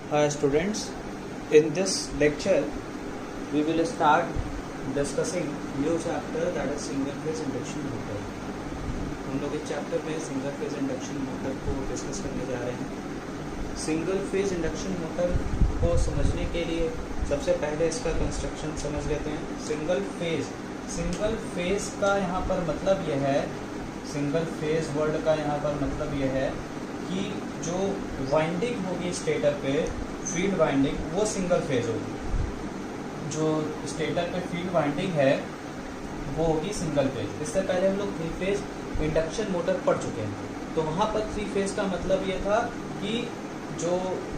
Hi students, in this lecture we will start discussing new chapter that is single phase induction motor. हम लोग इस chapter में single phase induction motor को discuss करने जा रहे हैं। सिंगल फेज इंडक्शन मोटर को समझने के लिए सबसे पहले इसका कंस्ट्रक्शन समझ लेते हैं। सिंगल फेज का यहाँ पर मतलब यह है, सिंगल फेज वर्ड का यहाँ पर मतलब यह है कि जो वाइंडिंग होगी स्टेटर पे, फील्ड वाइंडिंग, वो सिंगल फेज होगी। जो स्टेटर पे फील्ड वाइंडिंग है वो होगी सिंगल फेज। इससे पहले हम लोग थ्री फेज इंडक्शन मोटर पढ़ चुके हैं, तो वहाँ पर थ्री फेज का मतलब ये था कि जो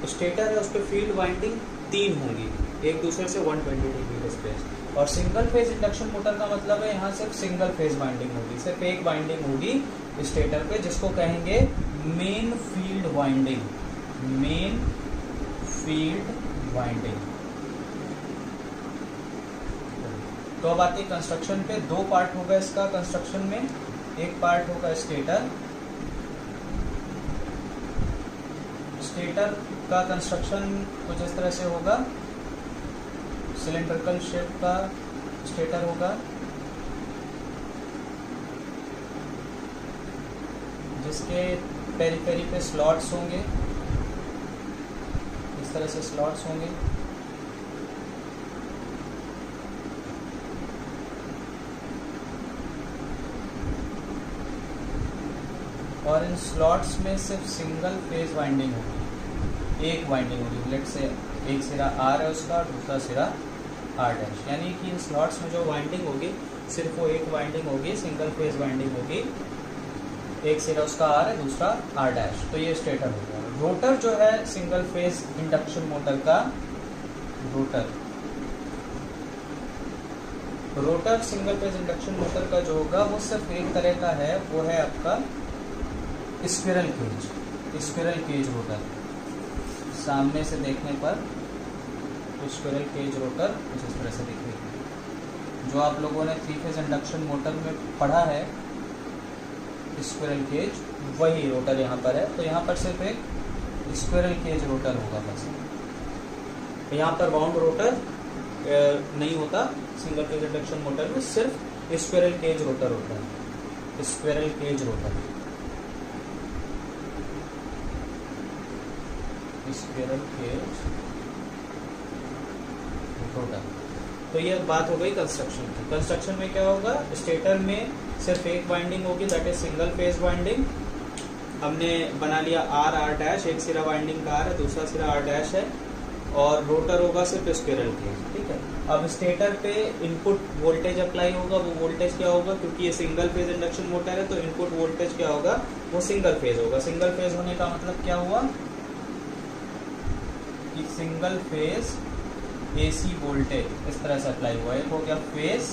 स्टेटर है उस पर फील्ड वाइंडिंग 3 होंगी, एक दूसरे से 120 डिग्री डिस्टेंस। और सिंगल फेज इंडक्शन मोटर का मतलब है यहाँ सिर्फ सिंगल फेज वाइंडिंग होगी, सिर्फ एक वाइंडिंग होगी स्टेटर पे, जिसको कहेंगे main field winding. Main field winding. तो अब आते हैं कंस्ट्रक्शन पे। 2 पार्ट होगा इसका कंस्ट्रक्शन में। एक पार्ट होगा स्टेटर। स्टेटर का कंस्ट्रक्शन कुछ इस तरह से होगा, सिलेंड्रिकल शेप का स्टेटर होगा, जिसके पेरीफेरी पे स्लॉट्स होंगे, इस तरह से स्लॉट्स होंगे। और इन स्लॉट्स में सिर्फ सिंगल फेज वाइंडिंग होगी, एक वाइंडिंग होगी। लेट से एक सिरा आर है उसका, दूसरा सिरा आर डैश, यानी कि इन स्लॉट्स में जो वाइंडिंग होगी सिर्फ वो एक वाइंडिंग होगी, सिंगल फेज वाइंडिंग होगी। एक सिरा उसका आर है, दूसरा आर डैश। तो ये स्टेटर हो गया। रोटर जो है सिंगल फेज इंडक्शन मोटर का, rotor single phase induction motor का जो होगा वो सिर्फ एक तरह का है, वो है आपका स्क्विरल केज रोटर। सामने से देखने पर स्क्विरल केज रोटर कुछ इस तरह से दिखेगी। जो आप लोगों ने 3 फेज इंडक्शन मोटर में पढ़ा है स्क्विरल केज, वही रोटर यहाँ पर है। तो यहाँ पर सिर्फ एक स्क्विरल केज रोटर होगा बस। यहाँ पर वाउंड रोटर नहीं होता सिंगल फेज इंडक्शन मोटर में, सिर्फ स्क्विरल केज रोटर होता है। Squirrel cage rotor, squirrel cage rotor. तो ये बात हो गई कंस्ट्रक्शन की। कंस्ट्रक्शन में क्या होगा, स्टेटर में सिर्फ एक वाइंडिंग होगी, that is single phase winding. हमने बना लिया आर डैश, एक सिरा वाइंडिंग का आर है, दूसरा सिरा आर डैश है, और रोटर होगा सिर्फ स्क्विरल केज। ठीक है। अब स्टेटर पे इनपुट वोल्टेज अप्लाई होगा। वो वोल्टेज क्या होगा, क्योंकि ये सिंगल फेज इंडक्शन मोटर है तो इनपुट वोल्टेज क्या होगा, वो सिंगल फेज होगा। सिंगल फेज होने का मतलब क्या हुआ कि सिंगल फेज एसी वोल्टेज इस तरह से अप्लाई हुआ। एक हो गया फेज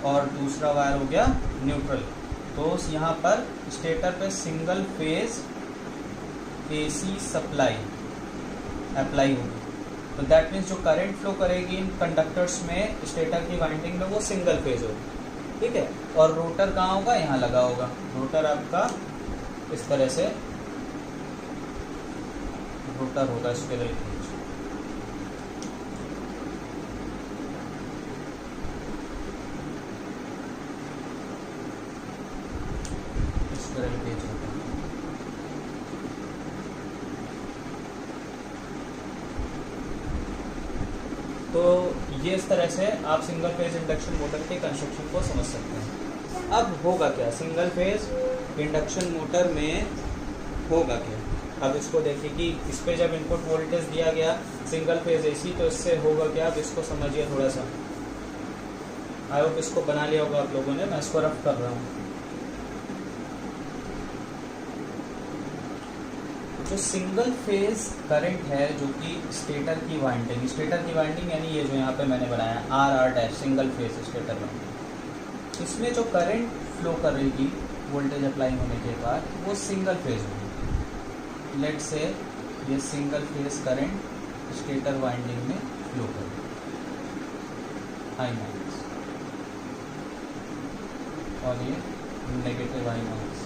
और दूसरा वायर हो गया न्यूट्रल। तो यहाँ पर स्टेटर पे single phase AC supply apply होगी। तो दैट मीन्स जो करंट फ्लो करेगी इन कंडक्टर्स में स्टेटर की वाइंडिंग में, वो सिंगल फेज होगी। ठीक है। और रोटर कहाँ होगा, यहाँ लगा होगा। रोटर आपका इस तरह से रोटर होगा स्क्विरल केज। स्क्विरल केज होगा। तो ये इस तरह से आप सिंगल फेज इंडक्शन मोटर के कंस्ट्रक्शन को समझ सकते हैं। अब होगा क्या सिंगल फेज इंडक्शन मोटर में, होगा क्या। अब इसको देखिए कि इस पे जब इनपुट वोल्टेज दिया गया सिंगल फेज एसी, तो इससे होगा क्या। अब इसको समझिए थोड़ा सा। आई होप इसको बना लिया होगा आप लोगों ने, मैं इसको रफ कर रहा हूँ। जो सिंगल फेज करंट है, जो कि स्टेटर की वाइंडिंग यानी ये जो यहाँ पे मैंने बनाया R dash, single phase stator winding, इसमें जो करंट फ्लो करेगी वोल्टेज अप्लाई होने के बाद, वो सिंगल फेज होगी। लेट से ये single phase current stator winding में फ्लो करेगी, आई माइनस, और ये नेगेटिव आई माइनस।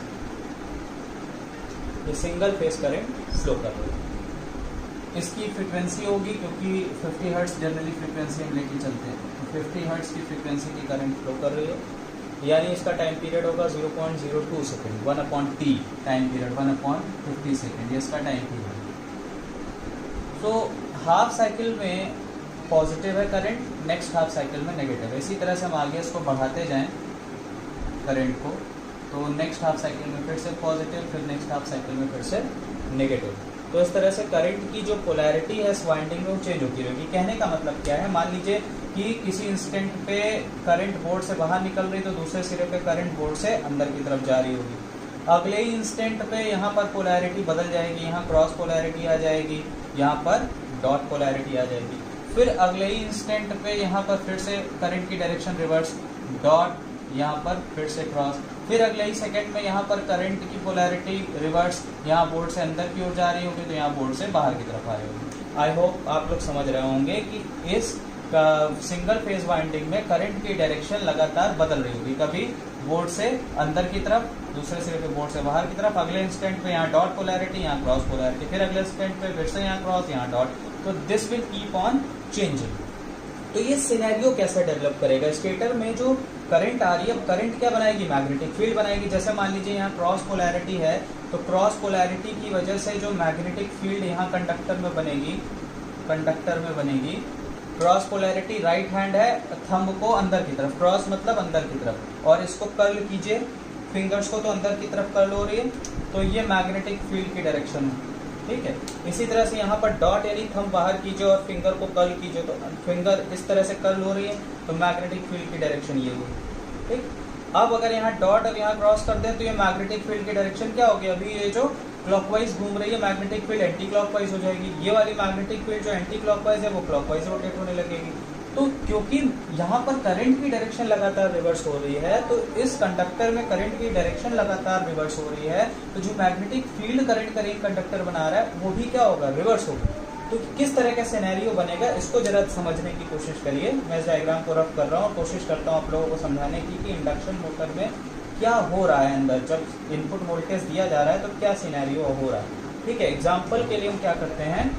ये सिंगल फेज करंट फ्लो कर रही है। इसकी फ्रीक्वेंसी होगी, क्योंकि 50 हर्ट्ज जनरली फ्रीक्वेंसी हम लेके चलते हैं, तो 50 हर्ट्ज की फ्रीक्वेंसी की करंट फ्लो कर रही है, यानी इसका टाइम पीरियड होगा 0.02 second, 1/t time period, 1/50 second, ये इसका टाइम पीरियड। तो हाफ साइकिल में पॉजिटिव है करंट, नेक्स्ट हाफ साइकिल में नेगेटिव है। इसी तरह से हम आगे इसको बढ़ाते जाएं करंट को, तो नेक्स्ट हाफ साइकिल में फिर से पॉजिटिव, फिर नेक्स्ट हाफ साइकिल में फिर से नेगेटिव। तो इस तरह से करंट की जो पोलैरिटी है इस वाइंडिंग में वो चेंज होती रहेगी। कहने का मतलब क्या है, मान लीजिए कि किसी इंस्टेंट पे करंट बोर्ड से बाहर निकल रही, तो दूसरे सिरे पे करंट बोर्ड से अंदर की तरफ जा रही होगी। अगले ही इंस्टेंट पे यहाँ पर पोलैरिटी बदल जाएगी, यहाँ क्रॉस पोलैरिटी आ जाएगी, यहाँ पर डॉट पोलैरिटी आ जाएगी। फिर अगले ही इंस्टेंट पे यहाँ पर फिर से करंट की डायरेक्शन रिवर्स, डॉट, यहाँ पर फिर से क्रॉस। फिर अगले ही सेकंड में यहाँ पर करंट की पोलैरिटी रिवर्स, यहाँ बोर्ड से अंदर की ओर जा रही होगी, तो यहाँ बोर्ड से बाहर की तरफ आ रही होगी। आई होप आप लोग समझ रहे होंगे कि इस सिंगल फेज वाइंडिंग में करंट की डायरेक्शन लगातार बदल रही होगी, कभी बोर्ड से अंदर की तरफ, दूसरे सिरे पे बोर्ड से बाहर की तरफ, अगले इंस्टेंट पे यहाँ डॉट पोलैरिटी, यहाँ क्रॉस पोलैरिटी, फिर अगले इंस्टेंट पे फिर से यहाँ क्रॉस, यहाँ डॉट। तो this will keep on changing. तो ये सिनेरियो कैसे डेवलप करेगा, स्टेटर में जो करंट आ रही है, करंट क्या बनाएगी, मैग्नेटिक फील्ड बनाएगी। जैसे मान लीजिए यहाँ क्रॉस पोलैरिटी है, तो क्रॉस पोलैरिटी की वजह से जो मैग्नेटिक फील्ड यहाँ कंडक्टर में बनेगी, क्रॉस पोलैरिटी राइट हैंड है, थंब को अंदर की तरफ, क्रॉस मतलब अंदर की तरफ, और इसको कर्ल कीजिए, फिंगर्स को तो अंदर की तरफ कर्ल हो रही है, तो ये मैग्नेटिक फील्ड की डायरेक्शन है, ठीक है। इसी तरह से यहाँ पर डॉट यानी थंब बाहर कीजिए और फिंगर को कर्ल कीजिए, तो फिंगर इस तरह से कर्ल हो रही है, तो मैग्नेटिक फील्ड की डायरेक्शन ये हुई, ठीक। अब अगर यहाँ डॉट और यहाँ क्रॉस कर दें, तो ये मैग्नेटिक फील्ड की डायरेक्शन क्या होगी, अभी ये जो क्लॉकवाइज घूम रही है मैग्नेटिक फील्ड एंटी क्लॉकवाइज हो जाएगी, ये वाली मैग्नेटिक फील्ड जो एंटी क्लॉकवाइज है वो क्लॉकवाइज रोटेट होने लगेगी। तो क्योंकि यहाँ पर करंट की डायरेक्शन लगातार रिवर्स हो रही है, तो इस कंडक्टर में करंट की डायरेक्शन लगातार रिवर्स हो रही है, तो जो मैग्नेटिक फील्ड करंट का रिंग कंडक्टर बना रहा है वो भी क्या होगा, रिवर्स होगा। तो किस तरह का सिनेरियो बनेगा, इसको जरा समझने की कोशिश करिए। मैं इस डायग्राम को रफ कर रहा हूँ, कोशिश करता हूँ आप लोगों को समझाने की कि इंडक्शन मोटर में क्या हो रहा है, अंदर जब इनपुट वोल्टेज दिया जा रहा है तो क्या सिनेरियो हो रहा है, ठीक है। एग्जाम्पल के लिए हम क्या करते हैं,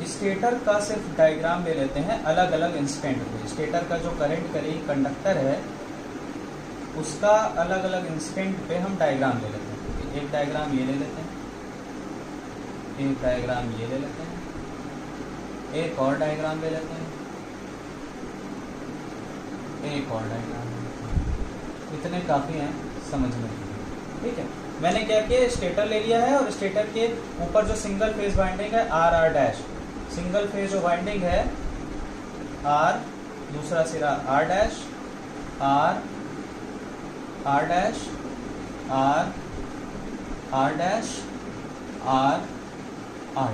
स्टेटर का सिर्फ डायग्राम ले लेते हैं अलग अलग इंस्टेंट पे। स्टेटर का जो करंट करी कंडक्टर है उसका अलग अलग इंस्टेंट पे हम डायग्राम ले लेते हैं। एक डायग्राम ये ले लेते हैं, एक डायग्राम ये ले लेते हैं, एक और डायग्राम ले लेते हैं, एक और डायग्राम ले लेते हैं। इतने काफ़ी हैं समझने के लिए, ठीक है। मैंने क्या किया, स्टेटर ले लिया है और स्टेटर के ऊपर जो सिंगल फेज वाइंडिंग है R R dash, single phase जो वाइंडिंग है आर, दूसरा सिरा R dash, R R dash, R R dash, R R.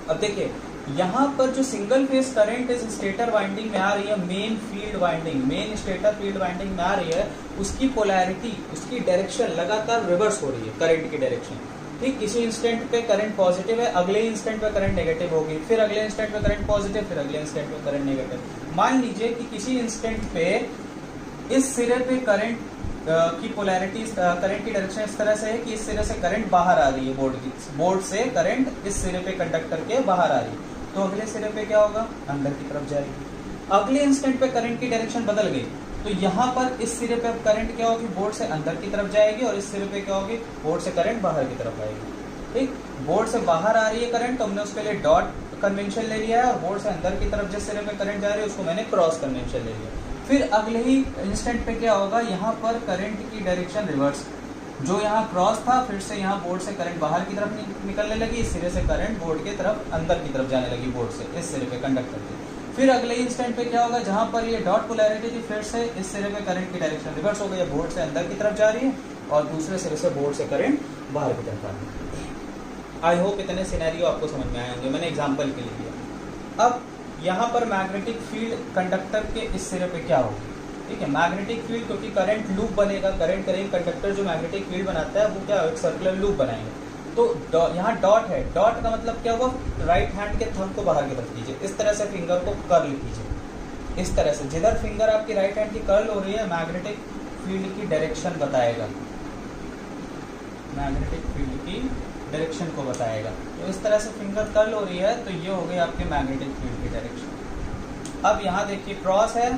अब देखिए यहाँ पर जो सिंगल फेज करंट इस स्टेटर वाइंडिंग में आ रही है, main field winding, main stator field winding में आ रही है, उसकी पोलैरिटी, उसकी डायरेक्शन लगातार रिवर्स हो रही है, करंट की डायरेक्शन, ठीक। किसी इंस्टेंट पे करंट पॉजिटिव है, अगले इंस्टेंट पे करंट नेगेटिव होगी, फिर अगले इंस्टेंट पे करंट पॉजिटिव, फिर अगले इंस्टेंट पे करंट नेगेटिव। मान लीजिए कि किसी इंस्टेंट पे इस सिरे पे करंट की पोलैरिटी, करंट की डायरेक्शन इस तरह से है कि इस सिरे से करंट बाहर आ रही है, बोर्ड से करंट इस सिरे पे कंडक्टर के बाहर आ रही है, तो अगले सिरे पे क्या होगा, अंदर की तरफ जाएगी। अगले इंस्टेंट पे करंट की डायरेक्शन बदल गई, तो यहाँ पर इस सिरे पे करंट क्या होगी, बोर्ड से अंदर की तरफ जाएगी, और इस सिरे पे क्या होगी, बोर्ड से करंट बाहर की तरफ आएगी, ठीक। बोर्ड से बाहर आ रही है करंट, तो हमने उसके लिए डॉट कन्वेंशन ले लिया है, और बोर्ड से अंदर की तरफ जिस सिरे पे करंट जा रही है उसको मैंने क्रॉस कन्वेंशन ले लिया। फिर अगले ही इंस्टेंट पे क्या होगा, यहाँ पर करंट की डायरेक्शन रिवर्स, जो यहाँ क्रॉस था फिर से यहाँ बोर्ड से करंट बाहर की तरफ निकलने लगी, इस सिरे से करंट बोर्ड की तरफ अंदर की तरफ जाने लगी, बोर्ड से इस सिरे पे कंडक्टर के। फिर अगले इंस्टेंट पे क्या होगा, जहाँ पर ये डॉट पोलैरिटी थी फिर से इस सिरे पे करंट की डायरेक्शन रिवर्स हो गई, बोर्ड से अंदर की तरफ जा रही है और दूसरे सिरे से बोर्ड से करंट बाहर की तरफ आ रही है। आई होप इतने सिनेरियो आपको समझ में आए होंगे, मैंने एग्जाम्पल के लिए दिया। अब यहाँ पर मैग्नेटिक फील्ड कंडक्टर के इस सिरे पे क्या होगी, ठीक है। मैग्नेटिक फील्ड, क्योंकि करंट लूप बनेगा, करंट करेंगे कंडक्टर जो मैग्नेटिक फील्ड बनाता है वो क्या, एक सर्कुलर लूप बनाएंगे। तो यहाँ डॉट है, डॉट का मतलब क्या हुआ, राइट हैंड के थंब को बाहर की तरफ कीजिए, इस तरह से फिंगर को कर्ल कीजिए, इस तरह से जिधर फिंगर आपकी राइट हैंड की कर्ल हो रही है मैग्नेटिक फील्ड की डायरेक्शन बताएगा, मैग्नेटिक फील्ड की डायरेक्शन को बताएगा। तो इस तरह से फिंगर कर्ल हो रही है तो ये हो गई आपके मैग्नेटिक फील्ड की डायरेक्शन। अब यहाँ देखिए क्रॉस है,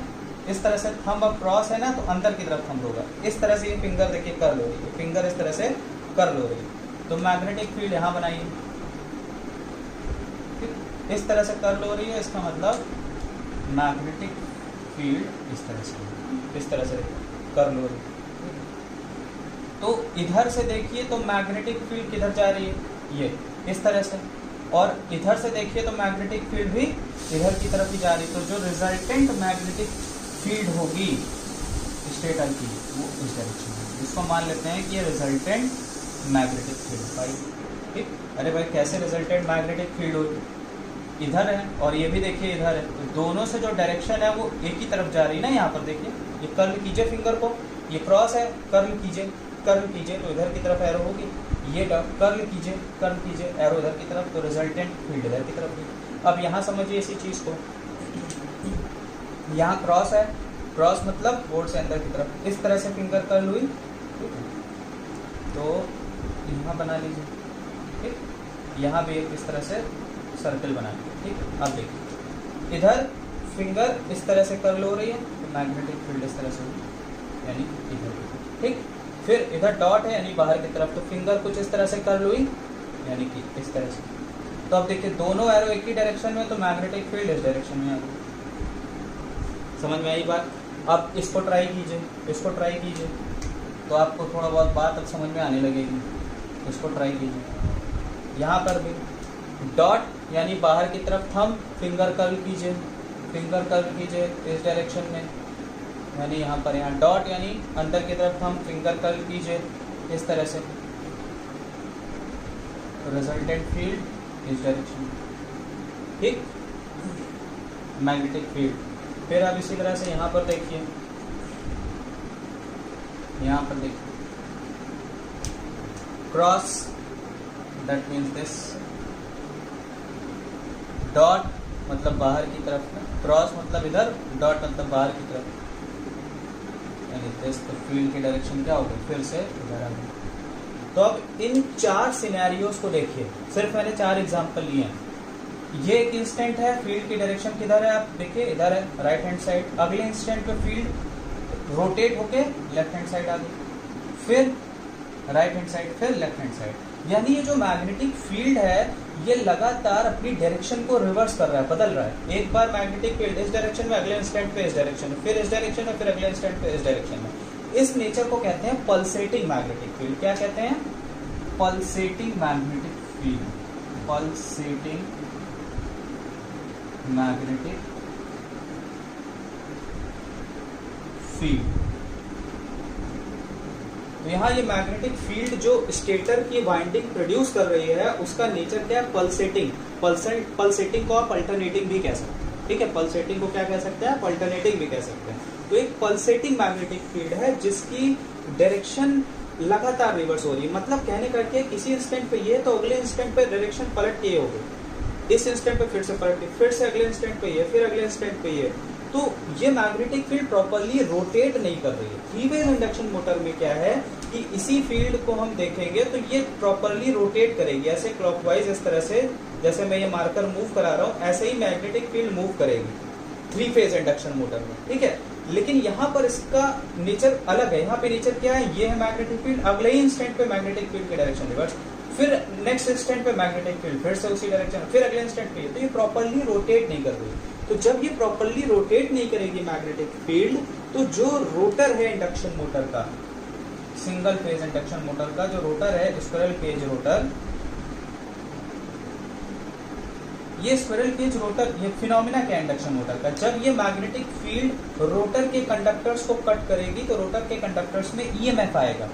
इस तरह से थंब अब क्रॉस है ना तो अंदर की तरफ थंब होगा। इस तरह से ये फिंगर देखिए कर्ल हो रही है, फिंगर इस तरह से कर्ल हो रही है। तो मैग्नेटिक फील्ड यहाँ बनाइए, इस तरह से कर्ल हो रही है, इसका मतलब मैग्नेटिक फील्ड इस तरह से कर्ल हो रही है। तो इधर से देखिए तो मैग्नेटिक फील्ड किधर जा रही है, ये इस तरह से, और इधर से देखिए तो मैग्नेटिक फील्ड भी इधर की तरफ ही जा रही है। तो जो रिजल्टेंट मैग्नेटिक फील्ड होगी स्टेटर की वो इस डायरेक्शन में, इसको मान लेते हैं कि ये रिजल्टेंट मैग्नेटिक फील्ड भाई। ठीक, अरे भाई कैसे रिजल्टेंट मैग्नेटिक फील्ड होगी, इधर है और ये भी देखिए इधर है, तो दोनों से जो डायरेक्शन है वो एक ही तरफ जा रही है ना। यहाँ पर देखिए ये कर्ल कीजिए फिंगर को, ये क्रॉस है, कर्ल कीजिए तो इधर की तरफ एरो होगी, ये कर्ल कीजिए एरो इधर की तरफ, तो रिजल्टेंट फील्ड इधर की तरफ होगी। अब यहाँ समझिए इसी चीज को, यहाँ क्रॉस है, क्रॉस मतलब बोर्ड से अंदर की तरफ, इस तरह से फिंगर कर्ल हुई, ठीक है। तो यहाँ बना लीजिए, ठीक, यहाँ भी एक इस तरह से सर्कल बना लीजिए, ठीक है। अब देखिए इधर फिंगर इस तरह से कर्ल हो रही है तो मैग्नेटिक फील्ड इस तरह से होगी, यानी इधर, ठीक। फिर इधर डॉट है यानी बाहर की तरफ, तो फिंगर कुछ इस तरह से कर्ल हुई यानी कि इस तरह से। तो अब देखिए दोनों एरो एक ही डायरेक्शन में, तो मैग्नेटिक फील्ड इस डायरेक्शन में आ गई। समझ में आई बात? अब इसको ट्राई कीजिए, तो आपको थोड़ा बहुत बात अब समझ में आने लगेगी। इसको ट्राई कीजिए, यहाँ पर भी डॉट यानी बाहर की तरफ थंब, फिंगर कर्ल कीजिए इस डायरेक्शन में, यानी यहाँ पर, यहाँ डॉट यानी अंदर की तरफ हम फिंगर कर्ल कीजिए इस तरह से, तो रिजल्टेंट फील्ड इस डायरेक्शन में, ठीक, मैग्नेटिक फील्ड। फिर अब इसी तरह से यहाँ पर देखिए, cross that means this, dot मतलब बाहर की तरफ, क्रॉस मतलब इधर, डॉट मतलब बाहर की तरफ, यानी दिस, तो फील्ड की डायरेक्शन क्या होगी, फिर से इधर आ गई। तो अब इन 4 सिनेरियोज को देखिए, सिर्फ मैंने 4 एग्जांपल लिए हैं। ये एक इंस्टेंट है, फील्ड की डायरेक्शन किधर है, आप देखिए इधर है, राइट हैंड साइड। अगले इंस्टेंट पे फील्ड रोटेट होके लेफ्ट हैंड साइड आ गई, फिर राइट हैंड साइड, फिर लेफ्ट हैंड साइड। यानी ये जो मैग्नेटिक फील्ड है ये लगातार अपनी डायरेक्शन को रिवर्स कर रहा है, बदल रहा है। एक बार मैग्नेटिक फील्ड इस डायरेक्शन में, अगले इंस्टेंट पे इस डायरेक्शन में, फिर इस डायरेक्शन में, फिर अगले इंस्टेंट पे इस डायरेक्शन में। इस नेचर को कहते हैं पल्सेटिंग मैग्नेटिक फील्ड। क्या कहते हैं? Pulsating magnetic field, pulsating magnetic field. तो यहाँ ये मैग्नेटिक फील्ड जो स्टेटर की वाइंडिंग प्रोड्यूस कर रही है उसका नेचर क्या है? पल्सेटिंग। पल्सेटिंग को आप अल्टरनेटिंग भी कह सकते हैं, ठीक है। पल्सेटिंग को क्या कह सकते हैं? अल्टरनेटिंग भी कह सकते हैं। तो एक पल्सेटिंग मैग्नेटिक फील्ड है जिसकी डायरेक्शन लगातार रिवर्स हो रही है। मतलब कहने का क्या, किसी इंस्टेंट पे ये तो अगले इंस्टेंट पे डायरेक्शन पलट के हो गई, इस इंस्टेंट पे फिर से पलट के, फिर से अगले इंस्टेंट पे ये, फिर अगले इंस्टेंट पे ये। तो ये मैग्नेटिक फील्ड प्रॉपर्ली रोटेट नहीं कर रही है। 3 फेज इंडक्शन मोटर में क्या है कि इसी फील्ड को हम देखेंगे तो ये प्रॉपर्ली रोटेट करेगी, ऐसे क्लॉकवाइज, इस तरह से जैसे मैं ये मार्कर मूव करा रहा हूँ ऐसे ही मैग्नेटिक फील्ड मूव करेगी 3 फेज इंडक्शन मोटर में, ठीक है। लेकिन यहाँ पर इसका नेचर अलग है। यहाँ पे नेचर क्या है? ये है मैग्नेटिक फील्ड, अगले ही इंस्टेंट पे मैग्नेटिक फील्ड की डायरेक्शन रिवर्स, फिर नेक्स्ट इंस्टेंट पे मैग्नेटिक फील्ड फिर से उसी डायरेक्शन, फिर अगले इंस्टेंट पे। तो ये प्रॉपर्ली रोटेट नहीं कर रही। तो जब ये प्रॉपर्ली रोटेट नहीं करेगी मैग्नेटिक फील्ड, तो जो रोटर है इंडक्शन मोटर का, सिंगल फेज इंडक्शन मोटर का जो रोटर है, स्क्विरल केज रोटर, ये स्क्विरल केज रोटर, ये फिनोमिना क्या है इंडक्शन मोटर का? जब ये मैग्नेटिक फील्ड रोटर के कंडक्टर्स को कट करेगी तो रोटर के कंडक्टर्स में ईएमएफ आएगा।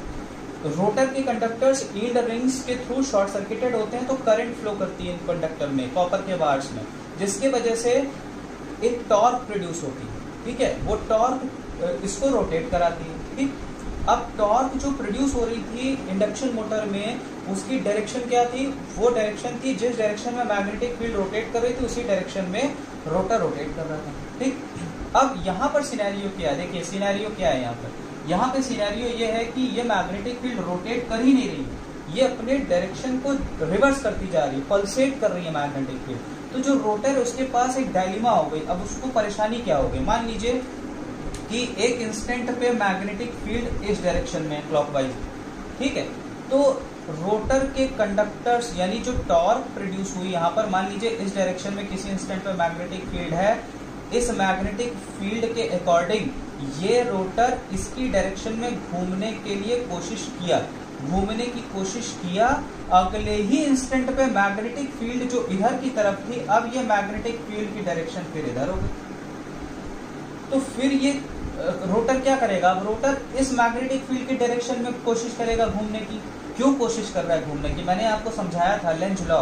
तो रोटर के कंडक्टर्स यील्ड रिंग्स के थ्रू शॉर्ट सर्किटेड होते हैं, तो करंट फ्लो करती है कंडक्टर में, कॉपर के वायर्स में, जिसके वजह से एक टॉर्क प्रोड्यूस होती है, ठीक है। वो टॉर्क इसको रोटेट कराती है, ठीक। अब टॉर्क जो प्रोड्यूस हो रही थी इंडक्शन मोटर में, उसकी डायरेक्शन क्या थी? वो डायरेक्शन थी जिस डायरेक्शन में मैग्नेटिक फील्ड रोटेट कर रही थी उसी डायरेक्शन में रोटर रोटेट कर रहा था, ठीक। अब यहाँ पर सिनेरियो क्या है? देखिए सिनेरियो क्या है यहाँ पे? यहाँ पे सिनेरियो ये है कि ये मैग्नेटिक फील्ड रोटेट कर ही नहीं रही है, ये अपने डायरेक्शन को रिवर्स करती जा रही है, पल्सेट कर रही है मैग्नेटिक फील्ड। तो जो रोटर है उसके पास एक डायलिमा हो गई। अब उसको परेशानी क्या हो गई, मान लीजिए कि एक इंस्टेंट पे मैग्नेटिक फील्ड इस डायरेक्शन में क्लॉकवाइज, ठीक है, तो रोटर के कंडक्टर्स यानी जो टॉर्क प्रोड्यूस हुई यहाँ पर, मान लीजिए इस डायरेक्शन में किसी इंस्टेंट पे मैग्नेटिक फील्ड है, इस मैग्नेटिक फील्ड के अकॉर्डिंग ये रोटर इसकी डायरेक्शन में घूमने के लिए कोशिश किया, घूमने की कोशिश किया। अगले ही इंस्टेंट पे मैग्नेटिक फील्ड जो इधर की तरफ थी, अब ये मैग्नेटिक फील्ड की डायरेक्शन फिर इधर हो गई। तो फिर ये रोटर क्या करेगा, अब रोटर इस मैग्नेटिक फील्ड की डायरेक्शन में कोशिश करेगा घूमने की। क्यों कोशिश कर रहा है घूमने की, मैंने आपको समझाया था लेंज लॉ,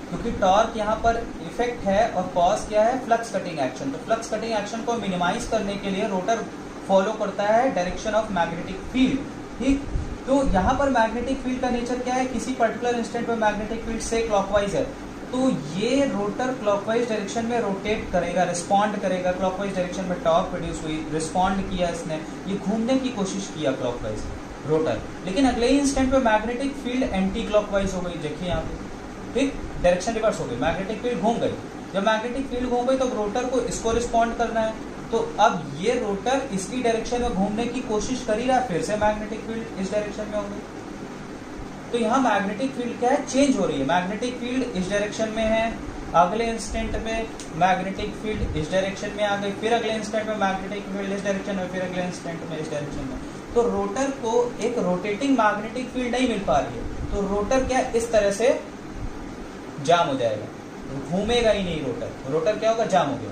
क्योंकि टॉर्क यहाँ पर इफेक्ट है और कॉज क्या है, फ्लक्स कटिंग एक्शन। तो फ्लक्स कटिंग एक्शन को मिनिमाइज करने के लिए रोटर फॉलो करता है डायरेक्शन ऑफ मैग्नेटिक फील्ड, ठीक। तो यहाँ पर मैग्नेटिक फील्ड का नेचर क्या है, किसी पर्टिकुलर इंस्टेंट पर मैग्नेटिक फील्ड से क्लॉकवाइज है, तो ये रोटर क्लॉकवाइज डायरेक्शन में रोटेट करेगा, रिस्पॉन्ड करेगा। क्लॉकवाइज डायरेक्शन में टॉर्क प्रोड्यूस हुई, रिस्पॉन्ड किया इसने, ये घूमने की कोशिश किया क्लॉकवाइज रोटर, लेकिन अगले ही इंस्टेंट पे मैग्नेटिक फील्ड एंटी क्लॉकवाइज हो गई। देखिए यहाँ पे, ठीक, डायरेक्शन रिवर्स हो गई, मैग्नेटिक फील्ड घूम गई। जब मैग्नेटिक फील्ड घूम गई तो रोटर को इसको रिस्पॉन्ड करना है, तो अब ये रोटर इसकी डायरेक्शन में घूमने की कोशिश कर ही रहा है, फिर से मैग्नेटिक फील्ड इस डायरेक्शन में हो गई। तो यहाँ मैग्नेटिक फील्ड क्या है, चेंज हो रही है। मैग्नेटिक फील्ड इस डायरेक्शन में है, अगले इंस्टेंट में मैग्नेटिक फील्ड इस डायरेक्शन में आ गई, फिर अगले इंस्टेंट में मैग्नेटिक फील्ड इस डायरेक्शन में, फिर अगले इंस्टेंट में इस डायरेक्शन में। तो रोटर को एक रोटेटिंग मैग्नेटिक फील्ड नहीं मिल पा रही है, तो रोटर क्या इस तरह से जाम हो जाएगा, घूमेगा ही नहीं रोटर। रोटर क्या होगा, जाम हो गया,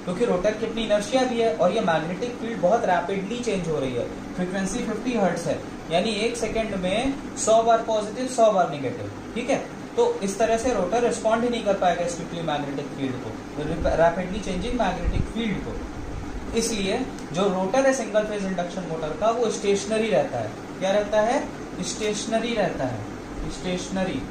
क्योंकि रोटर की अपनी इनर्शिया भी है और ये मैग्नेटिक फील्ड बहुत रैपिडली चेंज हो रही है। फ्रीक्वेंसी 50 हर्ट्ज है, यानी एक सेकंड में 100 बार पॉजिटिव 100 बार नेगेटिव, ठीक है। तो इस तरह से रोटर रिस्पॉन्ड ही नहीं कर पाएगा स्ट्रिक्टली मैग्नेटिक फील्ड को, रैपिडली चेंजिंग मैग्नेटिक फील्ड को। इसलिए जो रोटर है सिंगल फेज इंडक्शन मोटर का, वो स्टेशनरी रहता है। क्या रहता है, स्टेशनरी रहता है, स्टेशनरी,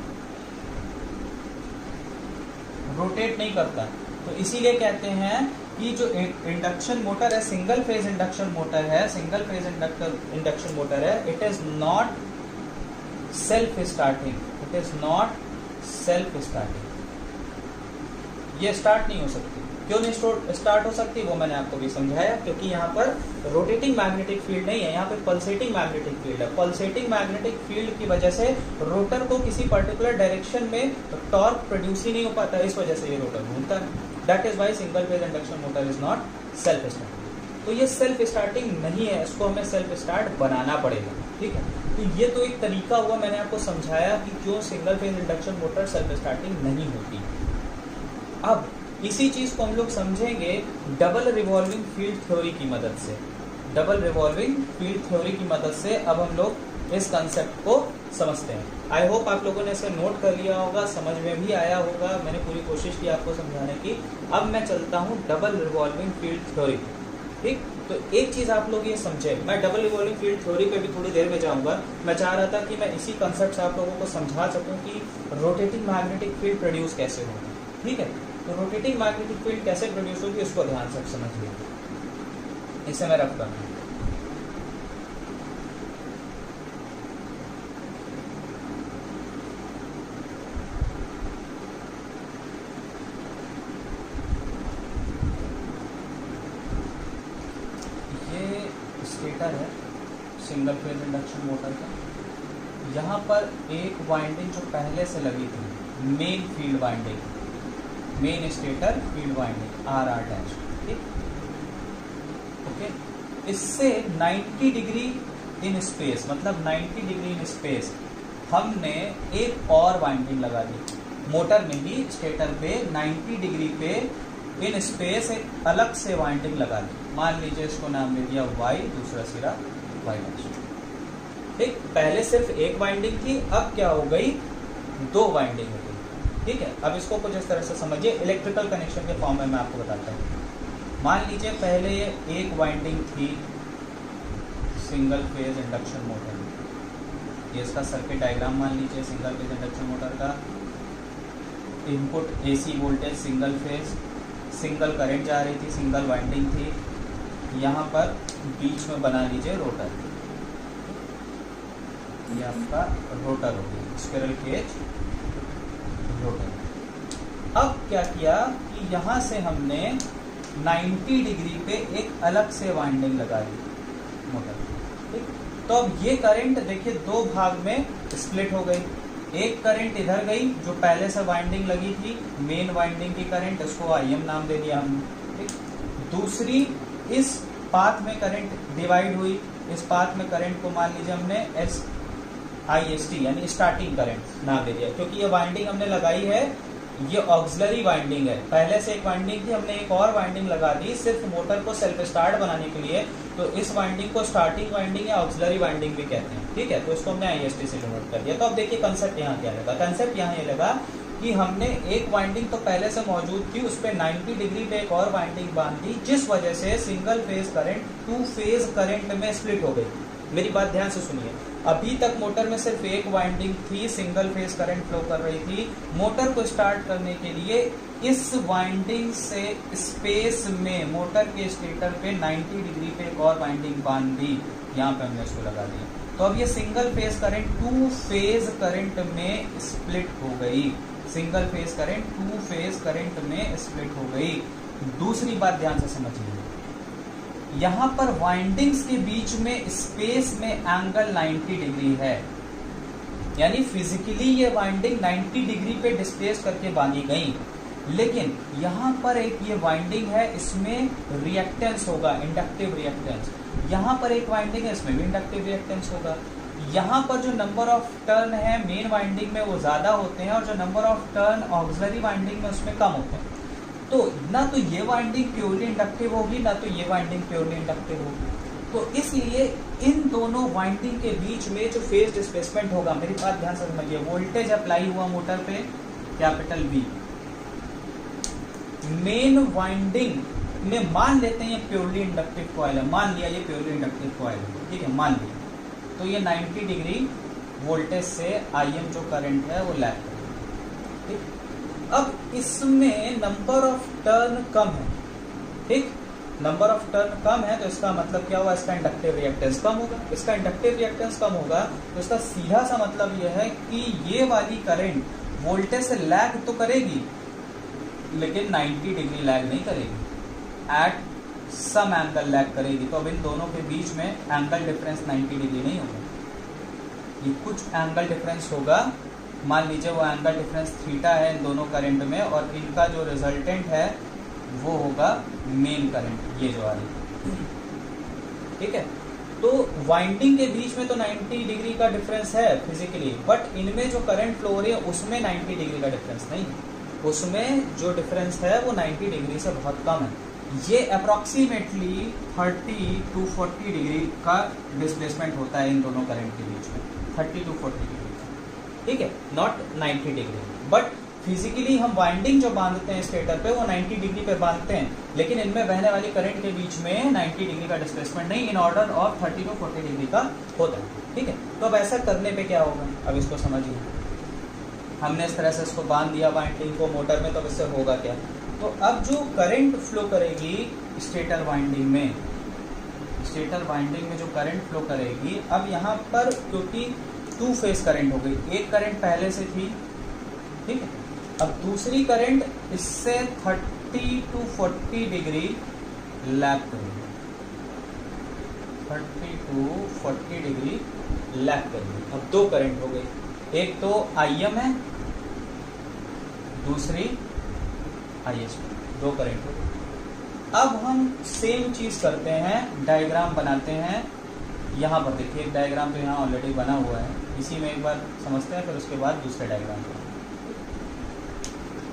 रोटेट नहीं करता। तो इसीलिए कहते हैं कि जो इंडक्शन मोटर है, सिंगल फेज इंडक्शन मोटर है, सिंगल फेज इंडक्शन मोटर है, it is not self starting, it is not self starting. ये स्टार्ट नहीं हो सकती। क्यों नहीं स्टार्ट हो सकती, वो मैंने आपको भी समझाया, क्योंकि यहाँ पर रोटेटिंग मैग्नेटिक फील्ड नहीं है, यहाँ पे पल्सेटिंग मैग्नेटिक फील्ड है। पल्सेटिंग मैग्नेटिक फील्ड की वजह से रोटर को किसी पर्टिकुलर डायरेक्शन में टॉर्क प्रोड्यूस ही नहीं हो पाता, इस वजह से ये रोटर घूमता है। That is why single phase induction motor is not self starting. तो ये सेल्फ स्टार्टिंग नहीं है, इसको हमें सेल्फ स्टार्ट बनाना पड़ेगा, ठीक है। तो ये तो एक तरीका हुआ, मैंने आपको समझाया कि क्यों single phase induction motor self starting नहीं होती। अब इसी चीज को हम लोग समझेंगे डबल रिवॉल्विंग फील्ड थ्योरी की मदद से। डबल रिवॉल्विंग फील्ड थ्योरी की मदद से अब हम लोग इस कंसेप्ट को समझते हैं। आई होप आप लोगों ने इसे नोट कर लिया होगा, समझ में भी आया होगा, मैंने पूरी कोशिश की आपको समझाने की। अब मैं चलता हूँ डबल रिवॉल्विंग फील्ड थ्योरी पे, ठीक। तो एक चीज आप लोग ये समझे, मैं डबल रिवॉल्विंग फील्ड थ्योरी पे भी थोड़ी देर में जाऊंगा। मैं चाह रहा था कि मैं इसी कंसेप्ट से आप लोगों को समझा सकूं कि रोटेटिंग मैग्नेटिक फील्ड प्रोड्यूस कैसे होगी, ठीक है। तो रोटेटिंग मैग्नेटिक फील्ड कैसे प्रोड्यूस होगी, उसको ध्यान से समझ लीजिए। इसे मैं रखता हूँ। स्टेटर है सिंगल फेज इंडक्शन मोटर का। यहाँ पर एक वाइंडिंग जो पहले से लगी थी, main field winding, main stator field winding R dash, ठीक, ओके। इससे 90 डिग्री इन स्पेस, मतलब 90 डिग्री इन स्पेस हमने एक और वाइंडिंग लगा दी मोटर में ही, स्टेटर पे 90 डिग्री पे इन स्पेस एक अलग से वाइंडिंग लगा दी। मान लीजिए इसको नाम दे दिया Y, दूसरा सिरा Y डैश, ठीक। पहले सिर्फ एक वाइंडिंग थी, अब क्या हो गई, दो वाइंडिंग हो गई, ठीक है। अब इसको कुछ इस तरह से समझिए, इलेक्ट्रिकल कनेक्शन के फॉर्म में मैं आपको बताता हूँ। मान लीजिए पहले ये एक वाइंडिंग थी सिंगल फेज इंडक्शन मोटर, ये इसका सर्किट डायग्राम मान लीजिए सिंगल फेज इंडक्शन मोटर का। Input AC voltage single phase, single current जा रही थी, सिंगल वाइंडिंग थी। यहाँ पर बीच में बना लीजिए रोटर, ये आपका रोटर हो गया, स्क्विरल केज रोटर। अब क्या किया कि यहाँ से हमने 90 डिग्री पे एक अलग से वाइंडिंग लगा दी मोटर, ठीक। तो अब ये करंट देखिए दो भाग में स्प्लिट हो गई। एक करंट इधर गई जो पहले से वाइंडिंग लगी थी, मेन वाइंडिंग की करंट, उसको IM नाम दे दिया हमने, ठीक। दूसरी इस पाथ में करंट डिवाइड हुई, इस पाथ में करंट को मान लीजिए हमने IST यानी स्टार्टिंग करंट नाम दे दिया, क्योंकि ये वाइंडिंग हमने लगाई है, ये ऑक्सिलरी वाइंडिंग है। पहले से एक वाइंडिंग थी, हमने एक और वाइंडिंग लगा दी सिर्फ मोटर को सेल्फ स्टार्ट बनाने के लिए, तो इस वाइंडिंग को स्टार्टिंग वाइंडिंग या ऑक्सिलरी वाइंडिंग भी कहते हैं, ठीक है। तो इसको हमने IST से डिनोट कर दिया। तो अब देखिए कंसेप्ट यहाँ क्या लगा, कंसेप्ट यहाँ ये लगा कि हमने एक वाइंडिंग तो पहले से मौजूद थी, उस पर 90 डिग्री पे एक और वाइंडिंग बांध दी, जिस वजह से single phase current two phase current में स्प्लिट हो गई। मेरी बात ध्यान से सुनिए, अभी तक मोटर में सिर्फ एक वाइंडिंग थी, सिंगल फेज करंट फ्लो कर रही थी। मोटर को स्टार्ट करने के लिए इस वाइंडिंग से स्पेस में मोटर के स्टेटर पे 90 डिग्री पे एक और वाइंडिंग बांध दी, यहाँ पे हमने इसको लगा दिया। तो अब ये single phase current two phase current में स्प्लिट हो गई, single phase current two phase current में स्प्लिट हो गई। दूसरी बात ध्यान से समझिए, यहां पर वाइंडिंग्स के बीच में स्पेस में एंगल 90 डिग्री है, यानी फिजिकली ये वाइंडिंग 90 डिग्री पे डिस्प्लेस करके बांधी गई। लेकिन यहां पर एक ये वाइंडिंग है, इसमें रिएक्टेंस होगा, इंडक्टिव रिएक्टेंस। यहां पर एक वाइंडिंग है, इसमें भी इंडक्टिव रिएक्टेंस होगा। यहाँ पर जो नंबर ऑफ टर्न है मेन वाइंडिंग में वो ज्यादा होते हैं, और जो number of turn auxiliary winding में उसमें कम होते हैं। तो ना तो ये वाइंडिंग प्योरली इंडक्टिव होगी, ना तो ये वाइंडिंग प्योरली इंडक्टिव होगी। तो इसलिए इन दोनों वाइंडिंग के बीच में जो फेज डिस्प्लेसमेंट होगा, मेरी बात ध्यान से समझिए, वोल्टेज अप्लाई हुआ मोटर पे कैपिटल V, मेन वाइंडिंग में मान लेते हैं ये प्योरली इंडक्टिव कॉइल है, मान लिया ये प्योरली इंडक्टिव कॉइल है, ठीक है, मान लिया। तो ये 90 डिग्री वोल्टेज से IM जो करंट है वो लैग करेगा, ठीक। अब इसमें नंबर ऑफ टर्न कम है, ठीक, नंबर ऑफ टर्न कम है, तो इसका मतलब क्या हुआ, इसका इंडक्टिव रिएक्टेंस कम होगा। इसका इंडक्टिव रिएक्टेंस कम होगा तो इसका सीधा सा मतलब यह है कि ये वाली करंट वोल्टेज से लैग तो करेगी, लेकिन 90 डिग्री लैग नहीं करेगी, एट सम एंगल लैग करेगी। तो अब इन दोनों के बीच में एंगल डिफरेंस 90 डिग्री नहीं होगा, ये कुछ एंगल डिफरेंस होगा। मान लीजिए वो एंगल डिफरेंस थीटा है इन दोनों करंट में, और इनका जो रिजल्टेंट है वो होगा मेन करंट, ये जो आ रही, ठीक है। तो वाइंडिंग के बीच में तो 90 डिग्री का डिफरेंस है फिजिकली, बट इनमें जो करंट फ्लो हो रही है उसमें 90 डिग्री का डिफरेंस नहीं है, उसमें जो डिफरेंस है वो 90 डिग्री से बहुत कम है। ये अप्रॉक्सीमेटली 30 to 40 डिग्री का डिस्प्लेसमेंट होता है इन दोनों करंट के बीच में, 30 to 40 डिग्री, ठीक है, नॉट 90 डिग्री। बट फिजिकली हम वाइंडिंग जो बांधते हैं स्टेटर पे वो 90 डिग्री पे बांधते हैं, लेकिन इनमें बहने वाली करंट के बीच में 90 डिग्री का डिस्प्लेसमेंट नहीं, in order of 30 to 40 degree का होता है, ठीक है। तो अब ऐसा करने पे क्या होगा, अब इसको समझिए, हमने इस तरह से इसको बांध दिया वाइंडिंग को मोटर में, तो इससे होगा क्या, तो अब जो करंट फ्लो करेगी स्टेटर वाइंडिंग में, स्टेटर वाइंडिंग में जो करंट फ्लो करेगी, अब यहाँ पर क्योंकि टू फेज करंट हो गई, एक करंट पहले से थी, ठीक है, अब दूसरी करंट इससे 30 to 40 डिग्री लैग करेगी, 30 to 40 डिग्री लैग करेगी। अब दो करंट हो गई, एक तो IM है, दूसरी IST, दो करंट हो गई। अब हम सेम चीज करते हैं, डायग्राम बनाते हैं। यहाँ पर देखिए एक डायग्राम तो यहाँ ऑलरेडी बना हुआ है, इसी में एक बार समझते हैं, फिर उसके बाद दूसरे डायग्राम को।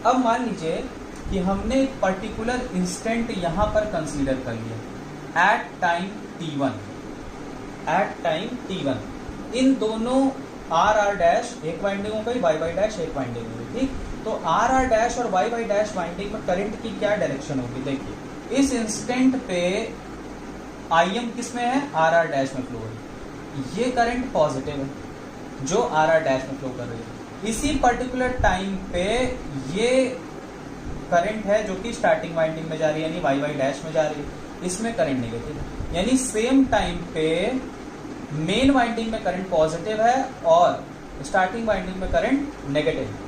अब मान लीजिए कि हमने एक पर्टिकुलर इंस्टेंट यहाँ पर कंसीडर कर लिया, at time t1, at time t1 इन दोनों R डैश एक वाइंडिंग हो गई, Y डैश एक वाइंडिंग हो गई, ठीक। तो R डैश और Y डैश वाइंडिंग में करंट की क्या डायरेक्शन होगी, देखिए इस इंस्टेंट पे IM किस में है, R डैश में फ्लो हो रही है, ये करंट पॉजिटिव है जो R डैश में फ्लो कर रही है। इसी पर्टिकुलर टाइम पे ये करंट है जो कि स्टार्टिंग वाइंडिंग में जा रही है, यानी Y डैश में जा रही है, इसमें करंट नेगेटिव है। यानी सेम टाइम पे मेन वाइंडिंग में करंट पॉजिटिव है और स्टार्टिंग वाइंडिंग में करंट नेगेटिव है।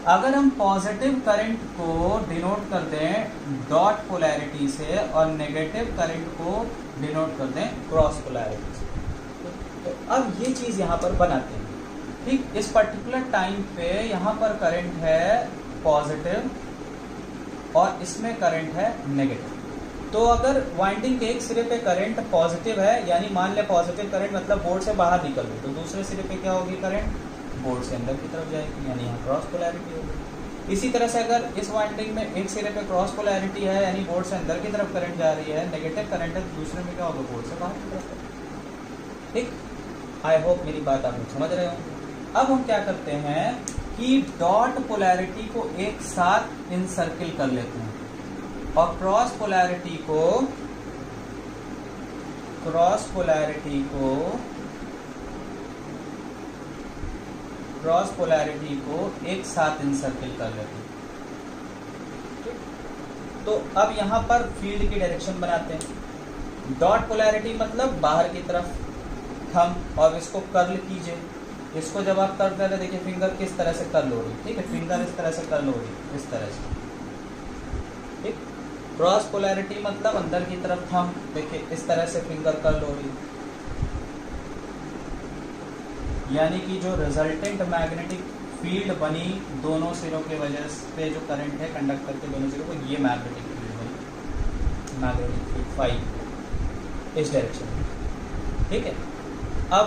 अगर हम पॉजिटिव करंट को डिनोट कर दें डॉट पोलैरिटी से और नेगेटिव करंट को डिनोट कर दें क्रॉस पोलैरिटी से, तो अब ये चीज यहाँ पर बनाते हैं। ठीक, इस पर्टिकुलर टाइम पे यहाँ पर करंट है पॉजिटिव और इसमें करंट है नेगेटिव। तो अगर वाइंडिंग के एक सिरे पे करंट पॉजिटिव है, यानी मान ले पॉजिटिव करंट मतलब बोर्ड से बाहर निकल रही, तो दूसरे सिरे पे क्या होगी, करंट बोर्ड से अंदर की तरफ जाएगी, यानी यहाँ क्रॉस पोलैरिटी होगी। इसी तरह से अगर इस वाइंडिंग में एक सिरे पे क्रॉस पोलैरिटी है, यानी बोर्ड से अंदर की तरफ करंट जा रही है, नेगेटिव करंट है, तो दूसरे में क्या होगा, बोर्ड से बाहर की तरफ। ठीक, आई होप मेरी बात आप लोग समझ रहे होंगे। अब हम क्या करते हैं कि डॉट पोलैरिटी को एक साथ इनसर्किल कर लेते हैं और क्रॉस पोलैरिटी को एक साथ इनसर्किल कर लेते हैं। तो अब यहां पर फील्ड की डायरेक्शन बनाते हैं। डॉट पोलैरिटी मतलब बाहर की तरफ थंब, और इसको कर्ल कीजिए। इसको जब आप कर्ल कर रहे, देखिए फिंगर किस तरह से कर्ल हो रही है। ठीक है, फिंगर इस तरह से कर्ल हो रही है, इस तरह से। ठीक, क्रॉस पोलैरिटी मतलब अंदर की तरफ थंब, देखिए इस तरह से फिंगर कर्ल हो रही है, यानी कि जो रिजल्टेंट मैग्नेटिक फील्ड बनी दोनों सिरों के वजह से, जो करंट है कंडक्टर के दोनों सिरों को, ये मैग्नेटिक फील्ड बनी, मैग्नेटिक फील्ड फाई इस डायरेक्शन में। ठीक है, अब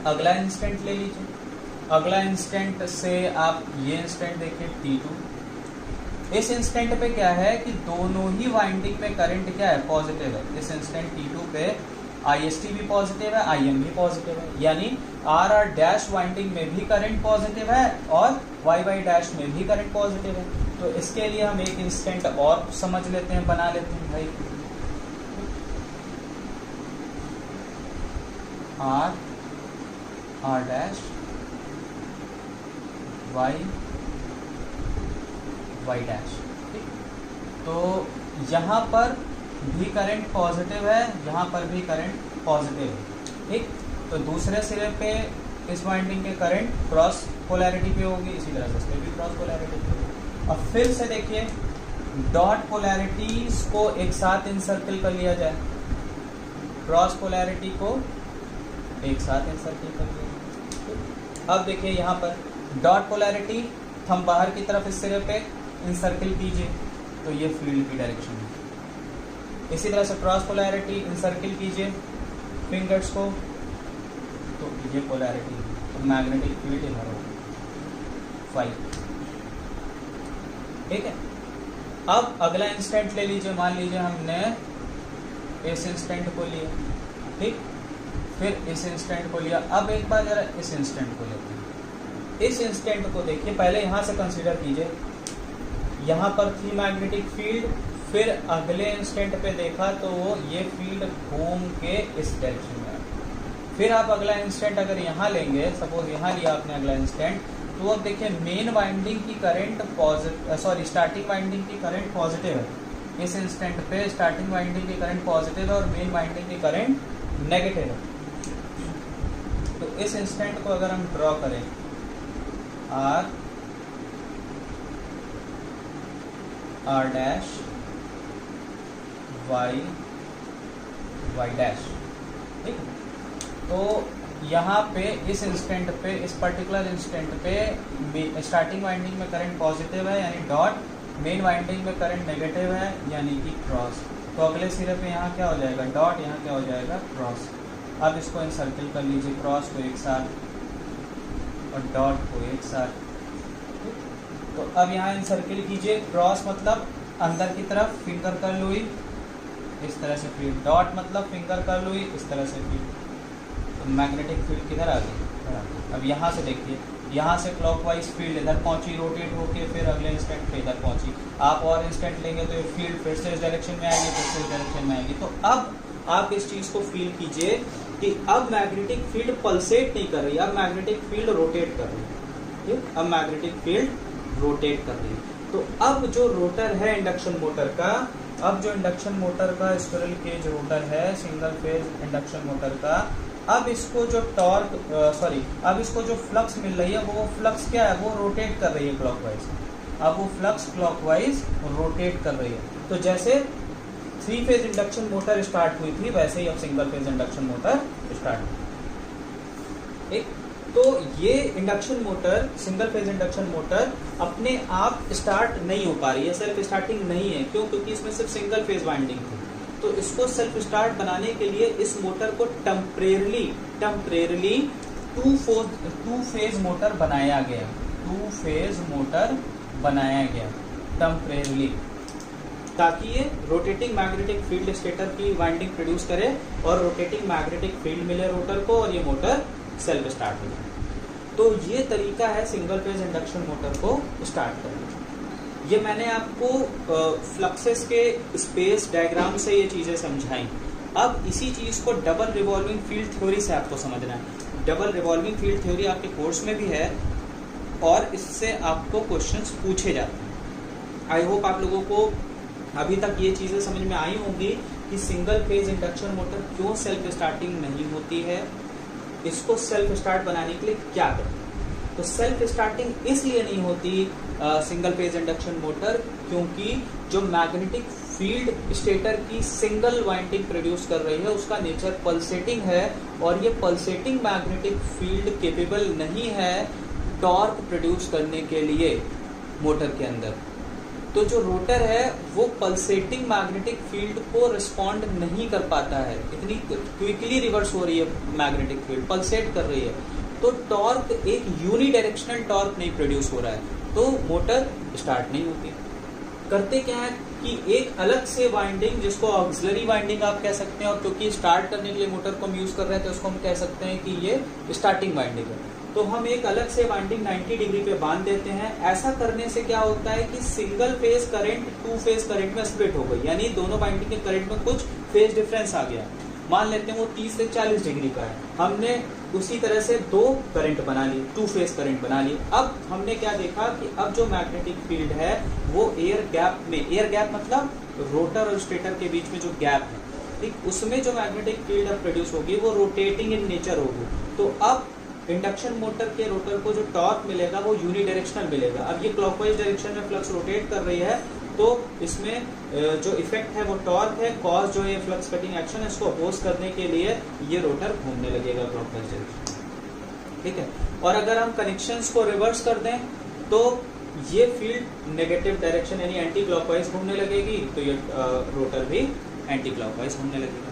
अगला इंस्टेंट ले लीजिए। अगला इंस्टेंट से आप ये इंस्टेंट देखिए T2। इस इंस्टेंट पे क्या है कि दोनों ही वाइंडिंग में करंट क्या है, पॉजिटिव है। इस इंस्टेंट T2 पे IST भी पॉजिटिव है, IM भी पॉजिटिव है, यानी RR डैश वाइंडिंग में भी करंट पॉजिटिव है और YY डैश में भी करंट पॉजिटिव है। तो इसके लिए हम एक इंस्टेंट और समझ लेते हैं, बना लेते हैं भाई। R dash Y dash. ठीक, तो यहाँ पर भी करंट पॉजिटिव है, यहाँ पर भी करंट पॉजिटिव है। ठीक, तो दूसरे सिरे पे इस वाइंडिंग के करंट क्रॉस पोलैरिटी पे होगी, इसी तरह से इसमें भी क्रॉस पोलैरिटी पे होगी। अब फिर से देखिए डॉट पोलैरिटीज को एक साथ इनसर्किल कर लिया जाए, क्रॉस पोलैरिटी को एक साथ इनसर्किल कर लिया। अब देखिए यहाँ पर डॉट पोलैरिटी थंब बाहर की तरफ इस सिरे पे इनसर्किल कीजिए, तो ये फील्ड की डायरेक्शन है। इसी तरह से क्रॉस पोलैरिटी इनसर्किल कीजिए फिंगर्स को, तो ये पोलैरिटी, तो मैग्नेटिक फील्ड इधर होगी फाई। ठीक है, अब अगला इंस्टेंट ले लीजिए। मान लीजिए हमने इस इंस्टेंट को लिया, ठीक, फिर इस इंस्टेंट को लिया। अब एक बार जरा इस इंस्टेंट को लेते हैं। इस इंस्टेंट को देखिए, पहले यहां से कंसीडर कीजिए, यहां पर थी मैग्नेटिक फील्ड, फिर अगले इंस्टेंट पे देखा तो ये फील्ड घूम के इस डायरेक्शन में आ गई। फिर आप अगला इंस्टेंट अगर यहाँ लेंगे, सपोज यहाँ लिया आपने अगला इंस्टेंट, तो अब देखिए मेन वाइंडिंग की करंट स्टार्टिंग वाइंडिंग की करंट पॉजिटिव है। इस इंस्टेंट पे स्टार्टिंग वाइंडिंग की करंट पॉजिटिव है और मेन वाइंडिंग की करंट नेगेटिव है। तो इस इंस्टेंट को अगर हम ड्रॉ करें, R डैश Y डैश। ठीक, तो यहाँ पे इस इंस्टेंट पे, इस पर्टिकुलर इंस्टेंट पे स्टार्टिंग वाइंडिंग में करंट पॉजिटिव है यानी डॉट, मेन वाइंडिंग में करंट नेगेटिव है यानी कि क्रॉस। तो अगले सिरे पे यहाँ क्या हो जाएगा, डॉट, यहाँ क्या हो जाएगा, क्रॉस। अब इसको इनसर्किल कर लीजिए, क्रॉस को एक साथ और डॉट को एक साथ। तो अब यहाँ इनसर्किल कीजिए, क्रॉस मतलब अंदर की तरफ फिंगर कर्ल हुई, इस तरह से फील्ड, डॉट मतलब फिंगर कर्ल हुई, इस तरह से फील्ड। तो मैग्नेटिक फील्ड किधर आ गई। अब यहाँ से देखिए, यहाँ से क्लॉकवाइज फील्ड इधर पहुंची, रोटेट होके फिर अगले इंस्टेंट पे इधर पहुंची। आप और इंस्टेंट लेंगे तो ये फील्ड फिर से इस डायरेक्शन में आएगी, फिर से इस डायरेक्शन में आएगी। तो अब आप इस चीज को फील कीजिए कि अब मैग्नेटिक फील्ड पल्सेट नहीं कर रही, अब मैग्नेटिक फील्ड रोटेट कर रही है। ठीक, अब मैग्नेटिक फील्ड रोटेट कर रही है। तो अब जो रोटर है इंडक्शन मोटर का, अब जो इंडक्शन मोटर का स्क्विरल केज रोटर है, सिंगल फेज इंडक्शन मोटर का, अब इसको जो अब इसको जो फ्लक्स मिल रही है वो फ्लक्स क्या है, वो रोटेट कर रही है क्लॉकवाइज। अब वो फ्लक्स क्लॉकवाइज रोटेट कर रही है। तो जैसे 3 फेज इंडक्शन मोटर स्टार्ट हुई थी वैसे ही अब single phase induction motor start हुई। एक तो ये induction motor, single phase induction motor अपने आप स्टार्ट नहीं हो पा रही है, सेल्फ स्टार्टिंग नहीं है। क्यों? क्योंकि इसमें सिर्फ सिंगल फेज वाइंडिंग थी। तो इसको सेल्फ स्टार्ट बनाने के लिए इस मोटर को टेम्परेरली 2 फेज मोटर बनाया गया। 2 फेज मोटर बनाया गया टेम्परेरली, ताकि ये रोटेटिंग मैग्नेटिक फील्ड स्टेटर की वाइंडिंग प्रोड्यूस करे और रोटेटिंग मैग्नेटिक फील्ड मिले रोटर को और ये मोटर सेल्फ स्टार्ट हो जाए। तो ये तरीका है सिंगल फेज इंडक्शन मोटर को स्टार्ट करने का। ये मैंने आपको फ्लक्सेस के स्पेस डायग्राम से ये चीजें समझाई। अब इसी चीज को डबल रिवॉल्विंग फील्ड थ्योरी से आपको समझना है। डबल रिवॉल्विंग फील्ड थ्योरी आपके कोर्स में भी है और इससे आपको क्वेश्चंस पूछे जाते हैं। आई होप आप लोगों को अभी तक ये चीजें समझ में आई होंगी कि सिंगल फेज इंडक्शन मोटर क्यों सेल्फ स्टार्टिंग नहीं होती है, इसको सेल्फ स्टार्ट बनाने के लिए क्या करें। तो सेल्फ स्टार्टिंग इसलिए नहीं होती सिंगल फेज इंडक्शन मोटर, क्योंकि जो मैग्नेटिक फील्ड स्टेटर की सिंगल वाइंडिंग प्रोड्यूस कर रही है उसका नेचर पल्सेटिंग है और ये पल्सेटिंग मैग्नेटिक फील्ड केपेबल नहीं है टॉर्क प्रोड्यूस करने के लिए मोटर के अंदर। तो जो रोटर है वो पल्सेटिंग मैग्नेटिक फील्ड को रिस्पॉन्ड नहीं कर पाता है, इतनी क्विकली रिवर्स हो रही है मैग्नेटिक फील्ड, पल्सेट कर रही है। तो टॉर्क, एक यूनिडायरेक्शनल टॉर्क नहीं प्रोड्यूस हो रहा है, तो मोटर स्टार्ट नहीं होती। करते क्या है कि एक अलग से वाइंडिंग, जिसको ऑक्सिलरी वाइंडिंग आप कह सकते हैं, और क्योंकि स्टार्ट करने के लिए मोटर को हम यूज कर रहे हैं तो उसको हम कह सकते हैं कि ये स्टार्टिंग वाइंडिंग है। तो हम एक अलग से वाइंडिंग 90 डिग्री पे बांध देते हैं। ऐसा करने से क्या होता है कि single phase current 2 phase current में स्प्लिट हो गई, यानी दोनों वाइंडिंग के करंट में कुछ फेज डिफरेंस आ गया। मान लेते हैं वो 30 से 40 डिग्री का है, हमने उसी तरह से 2 करंट बना लिए, 2 फेज करंट बना लिए। अब हमने क्या देखा कि अब जो मैग्नेटिक फील्ड है वो एयर गैप में, एयर गैप मतलब रोटर और स्टेटर के बीच में जो गैप है, ठीक, उसमें जो मैग्नेटिक फील्ड प्रोड्यूस होगी वो रोटेटिंग इन नेचर होगी। तो अब इंडक्शन मोटर के रोटर को जो टॉर्क मिलेगा वो यूनिडायरेक्शनल मिलेगा। अब ये क्लॉकवाइज डायरेक्शन में फ्लक्स रोटेट कर रही है, तो इसमें जो इफेक्ट है वो टॉर्क है, कॉज जो ये फ्लक्स कटिंग एक्शन है इसको अपोज करने के लिए ये रोटर घूमने लगेगा क्लॉकवाइज डायरेक्शन, ठीक है। और अगर हम कनेक्शंस को रिवर्स कर दें तो ये फील्ड नेगेटिव डायरेक्शन यानी एंटी क्लॉकवाइज घूमने लगेगी, तो ये रोटर भी एंटी क्लॉकवाइज घूमने लगेगा।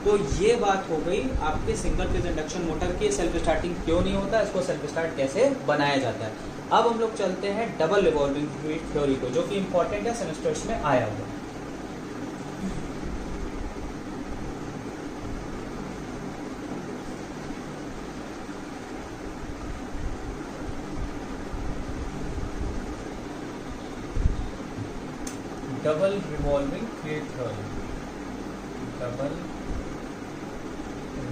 तो ये बात हो गई आपके सिंगल फेज इंडक्शन मोटर की सेल्फ स्टार्टिंग क्यों नहीं होता, इसको सेल्फ स्टार्ट कैसे बनाया जाता है। अब हम लोग चलते हैं डबल रिवॉल्विंग फील्ड थ्योरी को, जो कि इंपॉर्टेंट है, सेमेस्टर्स में आया हुआ। Double revolving field theory, double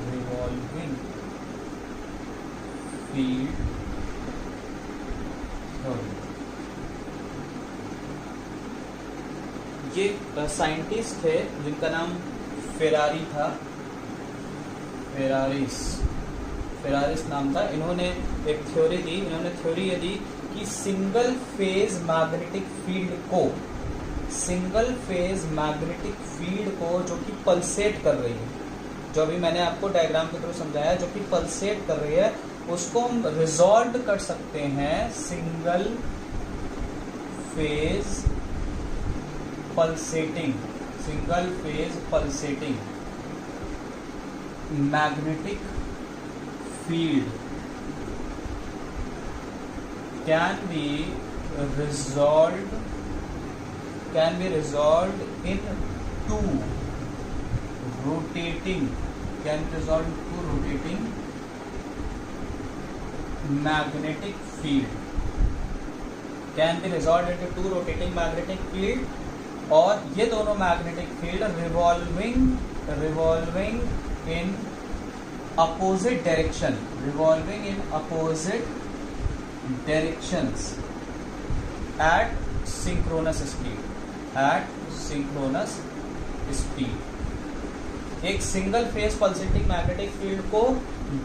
revolving field theory. ये साइंटिस्ट थे जिनका नाम फेरारी था, फेरारिस नाम था। इन्होंने एक थ्योरी दी, इन्होंने थ्योरी ये दी कि सिंगल फेज मैग्नेटिक फील्ड को जो कि पल्सेट कर रही है, जो अभी मैंने आपको डायग्राम के थ्रू समझाया, जो कि पल्सेट कर रही है, उसको हम रिजॉल्व कर सकते हैं single phase pulsating magnetic field can be resolved in two rotating magnetic field, और ये दोनों magnetic field revolving in opposite directions at synchronous speed, एक single phase pulsating magnetic field को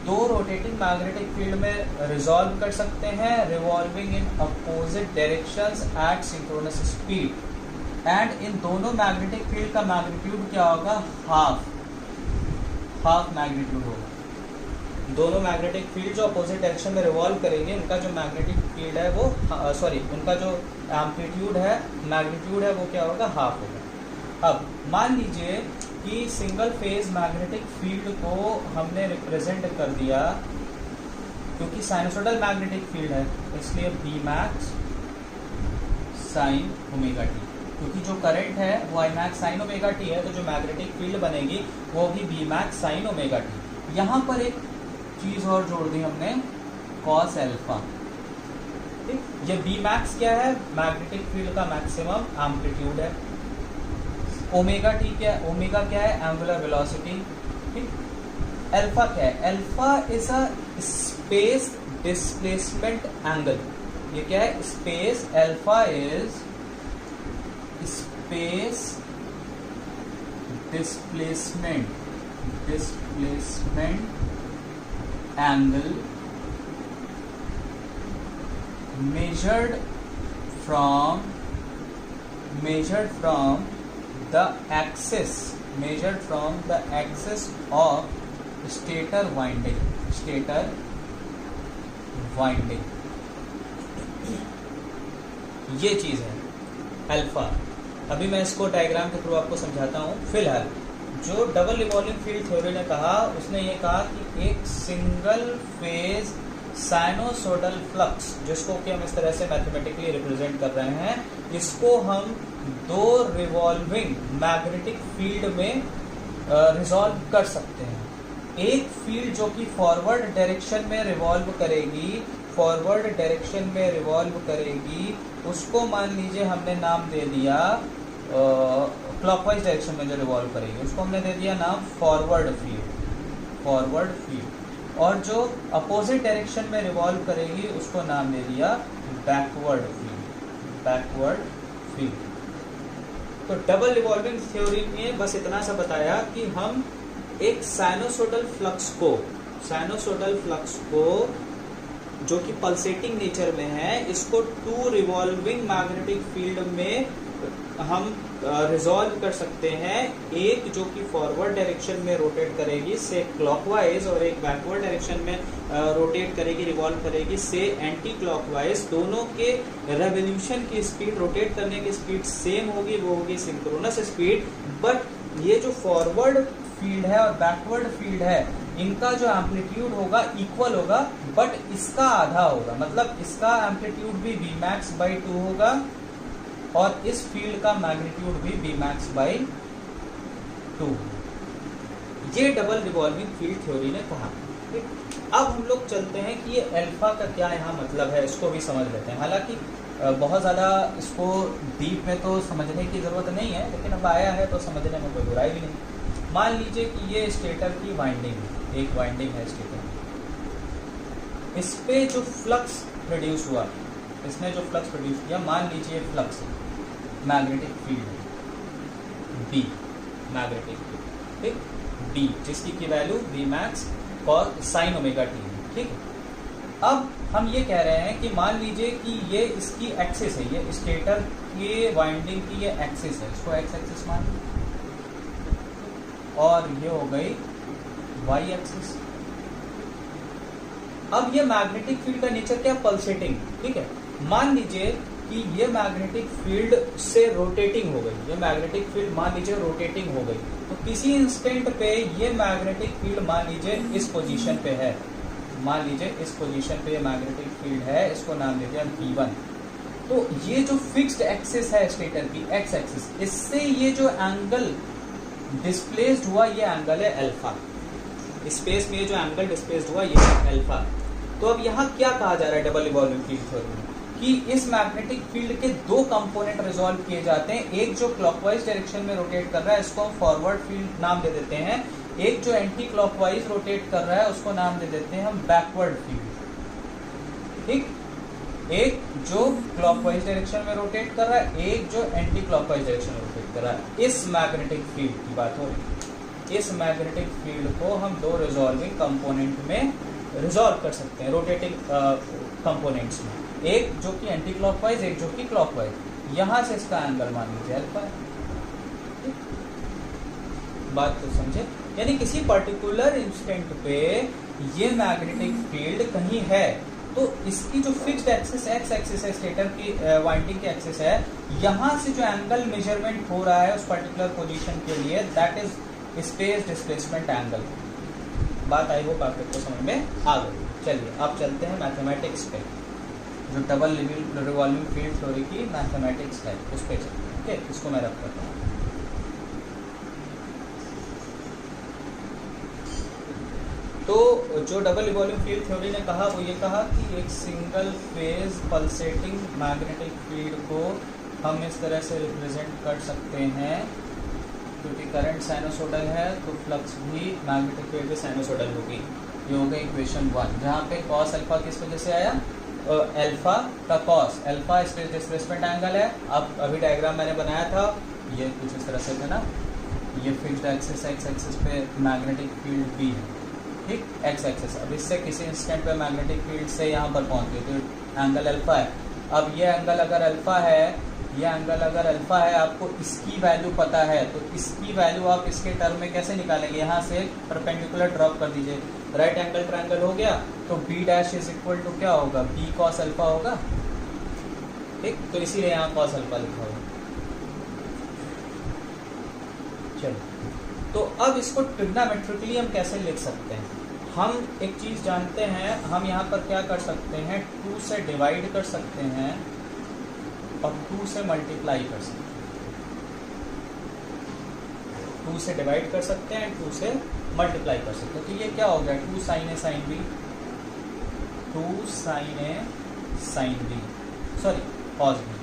दो रोटेटिंग मैग्नेटिक फील्ड में रिजॉल्व कर सकते हैं revolving in opposite directions at synchronous speed and इन दोनों मैग्नेटिक फील्ड का मैग्नीट्यूड क्या होगा हाफ मैग्नीट्यूड होगा। दोनों मैग्नेटिक फील्ड जो अपोजिट डायरेक्शन में रिवॉल्व करेंगे उनका जो मैग्नेटिक फील्ड है वो उनका जो एम्पलीट्यूड है मैग्नीट्यूड है वो क्या होगा हाफ होगा। अब मान लीजिए कि सिंगल फेज मैग्नेटिक फील्ड को हमने रिप्रेजेंट कर दिया क्योंकि साइनसोइडल मैग्नेटिक फील्ड है इसलिए B max sine omega T, क्योंकि जो करंट है वो I max sine omega T है तो जो मैग्नेटिक फील्ड बनेगी वो भी B max sine omega T. यहाँ पर एक चीज और जोड़ दी हमने कॉस एल्फा। ठीक, ये बी मैक्स क्या है मैग्नेटिक फील्ड का मैक्सिमम एम्पलीट्यूड है। ओमेगा टी क्या है ओमेगा क्या है एंगुलर वेलोसिटी। ठीक, एल्फा क्या है alpha is a space displacement angle. ये क्या है space alpha is space displacement angle measured from the axis of stator winding ये चीज है अल्फा। अभी मैं इसको डायग्राम के थ्रू आपको समझाता हूँ। फिलहाल जो डबल रिवॉल्विंग फील्ड थ्योरी ने कहा उसने ये कहा कि एक सिंगल फेज साइनोसोडल फ्लक्स जिसको कि हम इस तरह से मैथमेटिकली रिप्रेजेंट कर रहे हैं इसको हम दो रिवॉल्विंग मैग्नेटिक फील्ड में रिजॉल्व कर सकते हैं। एक फील्ड जो कि फॉरवर्ड डायरेक्शन में रिवॉल्व करेगी उसको मान लीजिए हमने नाम दे दिया क्लॉकवाइज डायरेक्शन में जो रिवॉल्व करेगी उसको हमने दे दिया नाम फॉरवर्ड फील्ड और जो अपोजिट डायरेक्शन में रिवॉल्व करेगी उसको नाम दे दिया बैकवर्ड फील्ड। तो डबल रिवॉल्विंग थ्योरी में बस इतना सा बताया कि हम एक साइनोसोडल फ्लक्स को जो कि पल्सेटिंग नेचर में है इसको टू रिवॉल्विंग मैग्नेटिक फील्ड में हम रिजॉल्व कर सकते हैं। एक जो कि फॉरवर्ड डायरेक्शन में रोटेट करेगी से क्लॉकवाइज और एक बैकवर्ड डायरेक्शन में रोटेट करेगी रिवॉल्व करेगी से एंटी क्लॉकवाइज। दोनों के रेवोल्यूशन की स्पीड रोटेट करने की स्पीड सेम होगी वो होगी सिंक्रोनस स्पीड। बट ये जो फॉरवर्ड फील्ड है और बैकवर्ड फील्ड है इनका जो एम्पलीट्यूड होगा इक्वल होगा बट इसका आधा होगा, मतलब इसका एम्पलीट्यूड भी बी मैक्स बाई 2 होगा और इस फील्ड का मैग्नीट्यूड भी बी मैक्स बाई 2। ये डबल रिवॉल्विंग फील्ड थ्योरी ने कहा। ठीक, अब हम लोग चलते हैं कि ये अल्फा का क्या यहाँ मतलब है इसको भी समझ लेते हैं। हालांकि बहुत ज़्यादा इसको डीप में तो समझने की ज़रूरत नहीं है लेकिन अब आया है तो समझने में कोई बुराई भी नहीं। मान लीजिए कि ये स्टेटर की वाइंडिंग है, एक वाइंडिंग है स्टेटर, इस पे जो फ्लक्स प्रोड्यूस हुआ इसने जो फ्लक्स प्रोड्यूस किया मान लीजिए flux magnetic field B magnetic field ठीक बी जिसकी की वैल्यू बी मैक्स और साइन ओमेगा टी है। ठीक, अब हम ये कह रहे हैं कि मान लीजिए कि ये इसकी एक्सिस है, ये स्टेटर के वाइंडिंग की ये एक्सिस है, इसको एक्स एक्सिस मान और ये हो गई वाई एक्सिस। अब ये मैग्नेटिक फील्ड का नेचर क्या पल्सेटिंग। ठीक है, मान लीजिए कि ये मैग्नेटिक फील्ड से रोटेटिंग हो गई, ये मैग्नेटिक फील्ड मान लीजिए रोटेटिंग हो गई तो किसी इंस्टेंट पे ये मैग्नेटिक फील्ड मान लीजिए इस पोजीशन पे है, मान लीजिए इस पोजीशन पे ये मैग्नेटिक फील्ड है, इसको नाम देते हैं P1। तो ये जो फिक्स्ड एक्सिस है स्टेटर की एक्स एक्सिस, इससे ये जो एंगल डिस्प्लेस्ड हुआ ये एंगल है अल्फा। स्पेस में जो एंगल डिस्प्लेस्ड हुआ ये है अल्फा। तो अब यहाँ क्या कहा जा रहा है डबल रिवॉल्विंग फील्ड थ्योरी में कि इस मैग्नेटिक फील्ड के दो कंपोनेंट रिजॉल्व किए जाते हैं। एक जो क्लॉकवाइज डायरेक्शन में रोटेट कर रहा है इसको हम फॉरवर्ड फील्ड नाम दे देते हैं, एक जो एंटी क्लॉकवाइज रोटेट कर रहा है उसको नाम दे देते हैं हम बैकवर्ड फील्ड। ठीक, एक जो क्लॉकवाइज डायरेक्शन में रोटेट कर रहा है, एक जो एंटी क्लॉकवाइज डायरेक्शन में रोटेट कर रहा है। इस मैग्नेटिक फील्ड की बात हो रही है। इस मैग्नेटिक फील्ड को हम दो रिजॉल्विंग कंपोनेंट में रिजॉल्व कर सकते हैं, रोटेटिंग कंपोनेंट्स में, एक जो कि एंटी क्लॉकवाइज, एक जो कि क्लॉकवाइज। यहां से इसका एंगल मान लीजिए अल्फा है। बात तो समझे? यानी किसी पर्टिकुलर इंस्टेंट पे ये मैग्नेटिक फील्ड कहीं है, तो इसकी जो फिक्स्ड एक्सिस एक्स एक्सिस है, स्टेटर की वाइंडिंग की एक्सिस है, यहां से जो एंगल मेजरमेंट हो रहा है उस पर्टिकुलर पोजीशन के लिए, that is space displacement angle. बात आई होप आपको समझ में आ गई। चलिए अब चलते हैं मैथमेटिक्स पे, जो डबल रिवॉल्विंग फील्ड थ्योरी की मैथमेटिक्स है उस पे चलते हैं। ओके, इसको मैं रख करता हूँ। तो जो डबल रिवॉल्विंग फील्ड थ्योरी ने कहा वो ये कहा कि एक single phase pulsating magnetic field को हम इस तरह से रिप्रेजेंट कर सकते हैं, क्योंकि करंट साइनोसोडल है तो फ्लक्स भी मैग्नेटिक फील्ड भी साइनोसोडल होगी। ये हो गया इक्वेशन 1, जहाँ पे कॉस अल्फा किस वजह से आया, अल्फा का cos, alpha space displacement angle है। अब अभी डायग्राम मैंने बनाया था, ये कुछ इस तरह से था ना, ये फिक्स्ड एक्सिस एक्स एक्सिस पे मैग्नेटिक फील्ड भी है, ठीक, एक्स एक्सिस। अब इससे किसी इंस्टेंट पे मैग्नेटिक फील्ड से यहाँ पर पहुँच गई तो एंगल अल्फा है। अब ये एंगल अगर अल्फा है, ये एंगल अगर अल्फा है, आपको इसकी वैल्यू पता है, तो इसकी वैल्यू आप इसके टर्म में कैसे निकालेंगे, यहाँ से परपेंडिकुलर ड्रॉप कर दीजिए, राइट एंगल ट्रायंगल हो गया, तो B dash is equal to क्या होगा, बी कॉस अल्फा होगा, ठीक। तो इसीलिए यहाँ कॉस अल्फा लिखा होगा। चलो, तो अब इसको ट्रिग्नोमेट्रिकली हम कैसे लिख सकते हैं। हम एक चीज जानते हैं, हम यहाँ पर क्या कर सकते हैं, 2 से डिवाइड कर सकते हैं और 2 से मल्टीप्लाई कर सकते हैं। 2 से डिवाइड कर सकते हैं, 2 से मल्टीप्लाई कर सकते हैं। तो ये क्या हो गया, 2 sine A sine B, 2 sine A sine B, sorry cos B,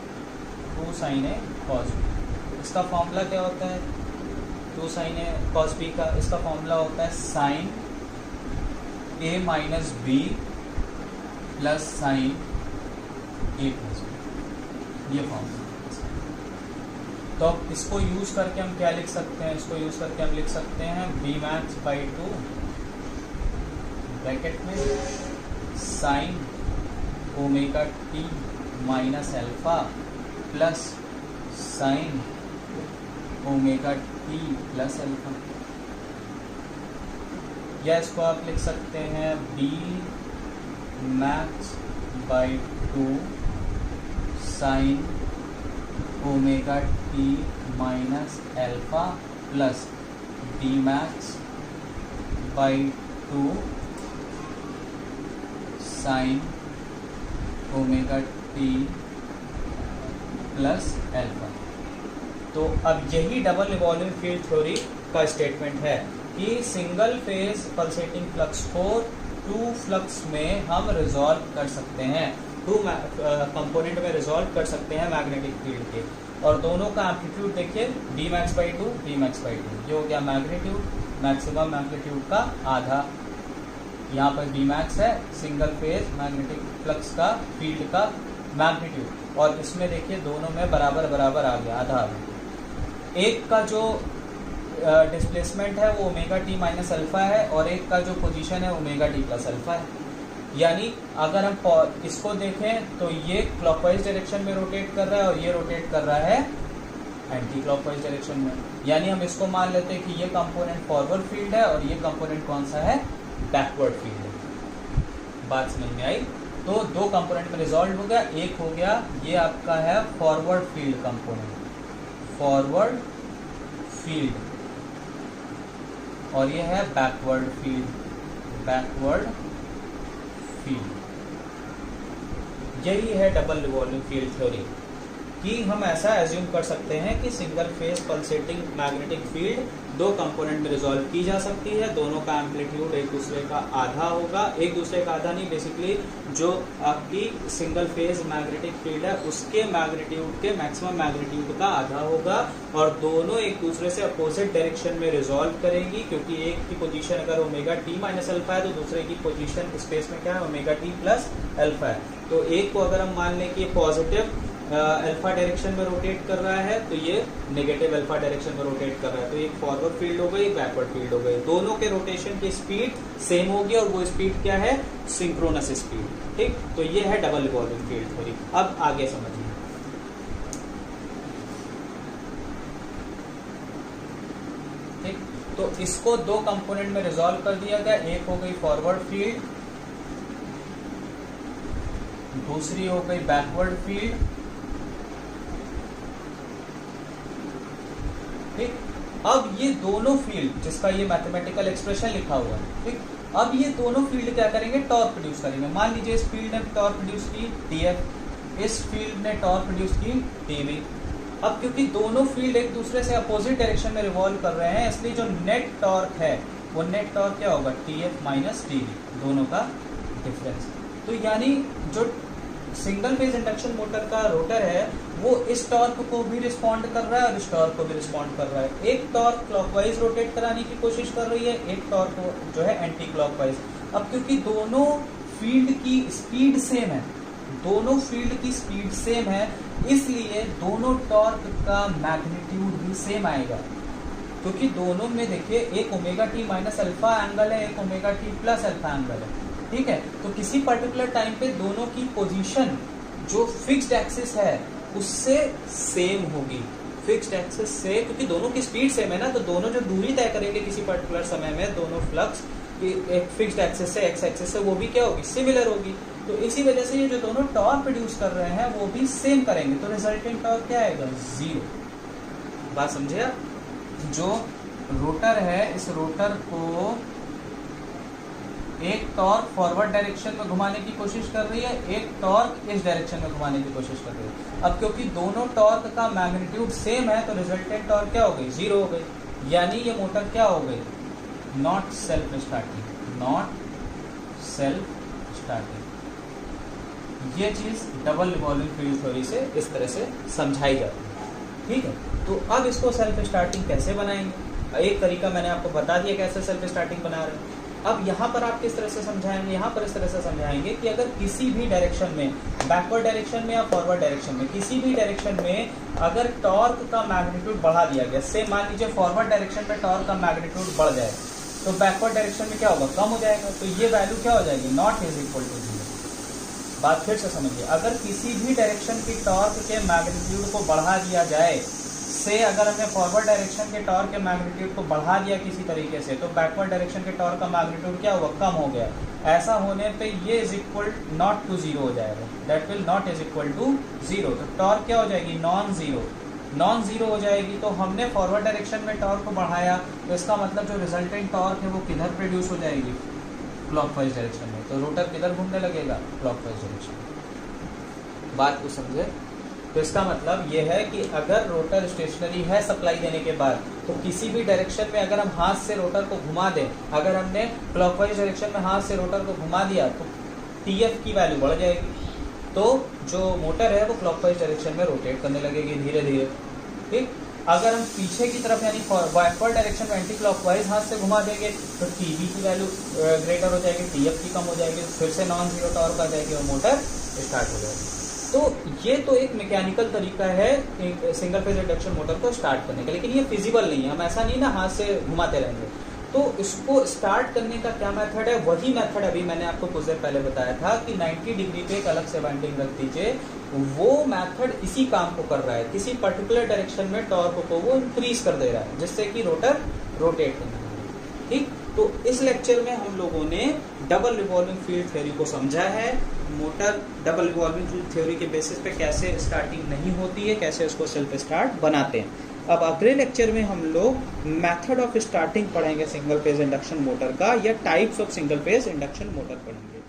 2 sine A cos B. इसका फॉर्मूला क्या होता है, 2 साइन ए कॉस बी का इसका फॉर्मूला होता है साइन ए माइनस बी प्लस साइन ए प्लस बी, ये फॉर्मूला। तो अब इसको यूज करके हम क्या लिख सकते हैं, इसको यूज करके हम लिख सकते हैं बी मैक्स बाई 2 ब्रैकेट में sine omega T minus alpha plus sine omega T plus alpha, या इसको आप लिख सकते हैं B max by 2 sine omega T minus alpha plus D max by 2 sine omega T plus alpha. तो अब यही डबल रिवॉल्विंग फील्ड थ्योरी का स्टेटमेंट है कि सिंगल फेज पल्सेटिंग फ्लक्स को 2 फ्लक्स में हम रिजॉल्व कर सकते हैं, 2 कंपोनेंट में रिजॉल्व कर सकते हैं मैग्नेटिक फील्ड के, और दोनों का एम्पलीट्यूड देखिए B max by 2 B max by 2, ये हो गया मैग्नीट्यूड, मैक्सिमम एम्पलीट्यूड का आधा। यहाँ पर बी मैक्स है सिंगल फेज मैग्नेटिक फ्लक्स का फील्ड का मैग्नीट्यूड, और इसमें देखिए दोनों में बराबर बराबर आ गया, आधा आधा। एक का जो डिस्प्लेसमेंट है वो ओमेगा टी माइनस अल्फा है, और एक का जो पोजीशन है ओमेगा टी प्लस अल्फा है। यानी अगर हम इसको देखें तो ये क्लॉकवाइज डायरेक्शन में रोटेट कर रहा है और ये रोटेट कर रहा है एंटी क्लॉकवाइज डायरेक्शन में। यानी हम इसको मान लेते हैं कि ये कंपोनेंट फॉरवर्ड फील्ड है और ये कंपोनेंट कौन सा है, बैकवर्ड फील्ड है। बात समझ में आई? तो 2 कंपोनेंट में रिजॉल्व हो गया, एक हो गया ये आपका है forward field component, forward field, और ये है बैकवर्ड फील्ड, बैकवर्ड फील्ड। यही है डबल रिवॉल्विंग फील्ड थ्योरी, कि हम ऐसा एज्यूम कर सकते हैं कि single phase pulsating magnetic field 2 component में रिजॉल्व की जा सकती है, दोनों का एम्पलीट्यूड एक दूसरे का आधा होगा, एक दूसरे का आधा नहीं, बेसिकली जो आपकी सिंगल फेज मैग्नेटिक फील्ड है उसके मैग्नीट्यूड के मैक्सिमम मैग्नीट्यूड का आधा होगा, और दोनों एक दूसरे से अपोजिट डायरेक्शन में रिजॉल्व करेंगी, क्योंकि एक की पोजीशन अगर ओमेगा टी माइनस अल्फा है तो दूसरे की पोजीशन स्पेस में क्या है, ओमेगा टी प्लस अल्फा है। तो एक को अगर हम मान लें कि पॉजिटिव अल्फा डायरेक्शन में रोटेट कर रहा है तो ये नेगेटिव अल्फा डायरेक्शन में रोटेट कर रहा है, तो एक फॉरवर्ड फील्ड हो गई, बैकवर्ड फील्ड हो गई, दोनों के रोटेशन की स्पीड सेम होगी और वो स्पीड क्या है, सिंक्रोनस स्पीड। ठीक, तो ये है डबल रिवॉल्विंग फील्ड थ्योरी। अब आगे समझिए। ठीक, तो इसको दो कंपोनेंट में रिजॉल्व कर दिया गया, एक हो गई फॉरवर्ड फील्ड, दूसरी हो गई बैकवर्ड फील्ड। ठीक, अब ये दोनों फील्ड, जिसका ये मैथमेटिकल एक्सप्रेशन लिखा हुआ है, ठीक, अब ये दोनों फील्ड क्या करेंगे, टॉर्क प्रोड्यूस करेंगे। मान लीजिए इस फील्ड ने टॉर्क प्रोड्यूस की TF, इस फील्ड ने टॉर्क प्रोड्यूस की TB। अब क्योंकि दोनों फील्ड एक दूसरे से अपोजिट डायरेक्शन में रिवॉल्व कर रहे हैं, इसलिए जो नेट टॉर्क है वो नेट टॉर्क क्या होगा, TF माइनस TB, दोनों का डिफरेंस। तो यानी जो सिंगल फेज इंडक्शन मोटर का रोटर है वो इस टॉर्क को भी रिस्पॉन्ड कर रहा है और इस टॉर्क को भी रिस्पॉन्ड कर रहा है। एक टॉर्क क्लॉकवाइज रोटेट कराने की कोशिश कर रही है, एक टॉर्क जो है एंटी क्लॉकवाइज। अब क्योंकि दोनों फील्ड की स्पीड सेम है, दोनों फील्ड की स्पीड सेम है, इसलिए दोनों टॉर्क का मैग्नीट्यूड भी सेम आएगा। क्योंकि दोनों में देखिए एक omega T minus alpha angle है, एक omega T plus alpha angle है। ठीक है, तो किसी पर्टिकुलर टाइम पे दोनों की पोजीशन जो फिक्स्ड एक्सिस है उससे सेम होगी, फिक्स्ड एक्सिस से, क्योंकि दोनों की स्पीड सेम है ना, तो दोनों जो दूरी तय करेंगे किसी पर्टिकुलर समय में, दोनों फ्लक्स एक फिक्स्ड एक्सिस से एक्स एक्सिस से, वो भी क्या होगी, सिमिलर होगी। तो इसी वजह से ये जो दोनों टॉर्क प्रोड्यूस कर रहे हैं वो भी सेम करेंगे, तो रिजल्टेंट टॉर्क क्या आएगा, 0। बात समझे आप? जो रोटर है, इस रोटर को एक टॉर्क फॉरवर्ड डायरेक्शन में घुमाने की कोशिश कर रही है, एक टॉर्क इस डायरेक्शन में घुमाने की कोशिश कर रही है। अब क्योंकि दोनों टॉर्क का मैग्नीट्यूड सेम है तो रिजल्टेंट टॉर्क क्या हो गई, 0 हो गई। यानी ये मोटर क्या हो गई, not self starting, not self starting. ये चीज डबल रिवॉल्विंग फील्ड थ्योरी से इस तरह से समझाई जाती है। ठीक है, तो अब इसको सेल्फ स्टार्टिंग कैसे बनाएंगे, एक तरीका मैंने आपको बता दिया कैसे सेल्फ स्टार्टिंग बना रहे हैं। अब यहाँ पर आप किस तरह से समझाएंगे, यहाँ पर इस तरह से समझाएंगे कि अगर किसी भी डायरेक्शन में, बैकवर्ड डायरेक्शन में या फॉरवर्ड डायरेक्शन में, किसी भी डायरेक्शन में अगर टॉर्क का मैग्नीट्यूड बढ़ा दिया गया, से मान लीजिए फॉरवर्ड डायरेक्शन में टॉर्क का मैग्नीट्यूड बढ़ जाए तो बैकवर्ड डायरेक्शन में क्या होगा, कम हो जाएगा, तो ये वैल्यू क्या हो जाएगी, नॉट इज इक्वल टू 0। बात फिर से समझिए, अगर किसी भी डायरेक्शन की टॉर्क के मैग्नीट्यूड को बढ़ा दिया जाए, से अगर हमने फॉरवर्ड डायरेक्शन के टॉर्क के मैग्नीट्यूड को बढ़ा दिया किसी तरीके से, तो बैकवर्ड डायरेक्शन के टॉर्क का मैग्नीट्यूड क्या हुआ, कम हो गया। ऐसा होने पे ये इज इक्वल नॉट टू 0 हो जाएगा, that will not is equal to 0। तो टॉर्क क्या हो जाएगी, नॉन जीरो, नॉन जीरो हो जाएगी। तो हमने फॉरवर्ड डायरेक्शन में टॉर्क को बढ़ाया, तो इसका मतलब जो रिजल्टेंट टॉर्क है वो किधर प्रोड्यूस हो जाएगी, क्लॉकवाइज डायरेक्शन में। तो रोटर किधर घूमने लगेगा, क्लॉकवाइज डायरेक्शन में। बात को समझे? तो इसका मतलब ये है कि अगर रोटर स्टेशनरी है सप्लाई देने के बाद, तो किसी भी डायरेक्शन में अगर हम हाथ से रोटर को घुमा दें, अगर हमने क्लॉकवाइज डायरेक्शन में हाथ से रोटर को घुमा दिया तो TF की वैल्यू बढ़ जाएगी, तो जो मोटर है वो क्लॉकवाइज डायरेक्शन में रोटेट करने लगेगी धीरे धीरे। ठीक, अगर हम पीछे की तरफ यानी बैकवर्ड डायरेक्शन में एंटी क्लॉकवाइज हाथ से घुमा देंगे तो TB की वैल्यू ग्रेटर हो जाएगी, TF की कम हो जाएगी, फिर से नॉन जीरो टॉर्क आ जाएगी और मोटर स्टार्ट हो जाएगी। तो ये तो एक मैकेनिकल तरीका है एक सिंगल फेज इंडक्शन मोटर को स्टार्ट करने का, लेकिन ये फिजिबल नहीं है, हम ऐसा नहीं ना हाथ से घुमाते रहेंगे। तो इसको स्टार्ट करने का क्या मेथड है, वही मेथड अभी मैंने आपको कुछ देर पहले बताया था कि 90 डिग्री पे एक अलग से वाइंडिंग रख दीजिए, वो मेथड इसी काम को कर रहा है, किसी पर्टिकुलर डायरेक्शन में टॉर्क को वो इंक्रीज कर दे रहा है जिससे कि रोटर रोटेट करने लगे। ठीक, तो इस लेक्चर में हम लोगों ने डबल रिवॉल्विंग फील्ड थ्योरी को समझा है, motor double revolving field theory के बेसिस पे कैसे स्टार्टिंग नहीं होती है, कैसे उसको सेल्फ स्टार्ट बनाते हैं। अब अगले लेक्चर में हम लोग मेथड ऑफ स्टार्टिंग पढ़ेंगे सिंगल फेज इंडक्शन मोटर का, या types of single phase induction motor पढ़ेंगे।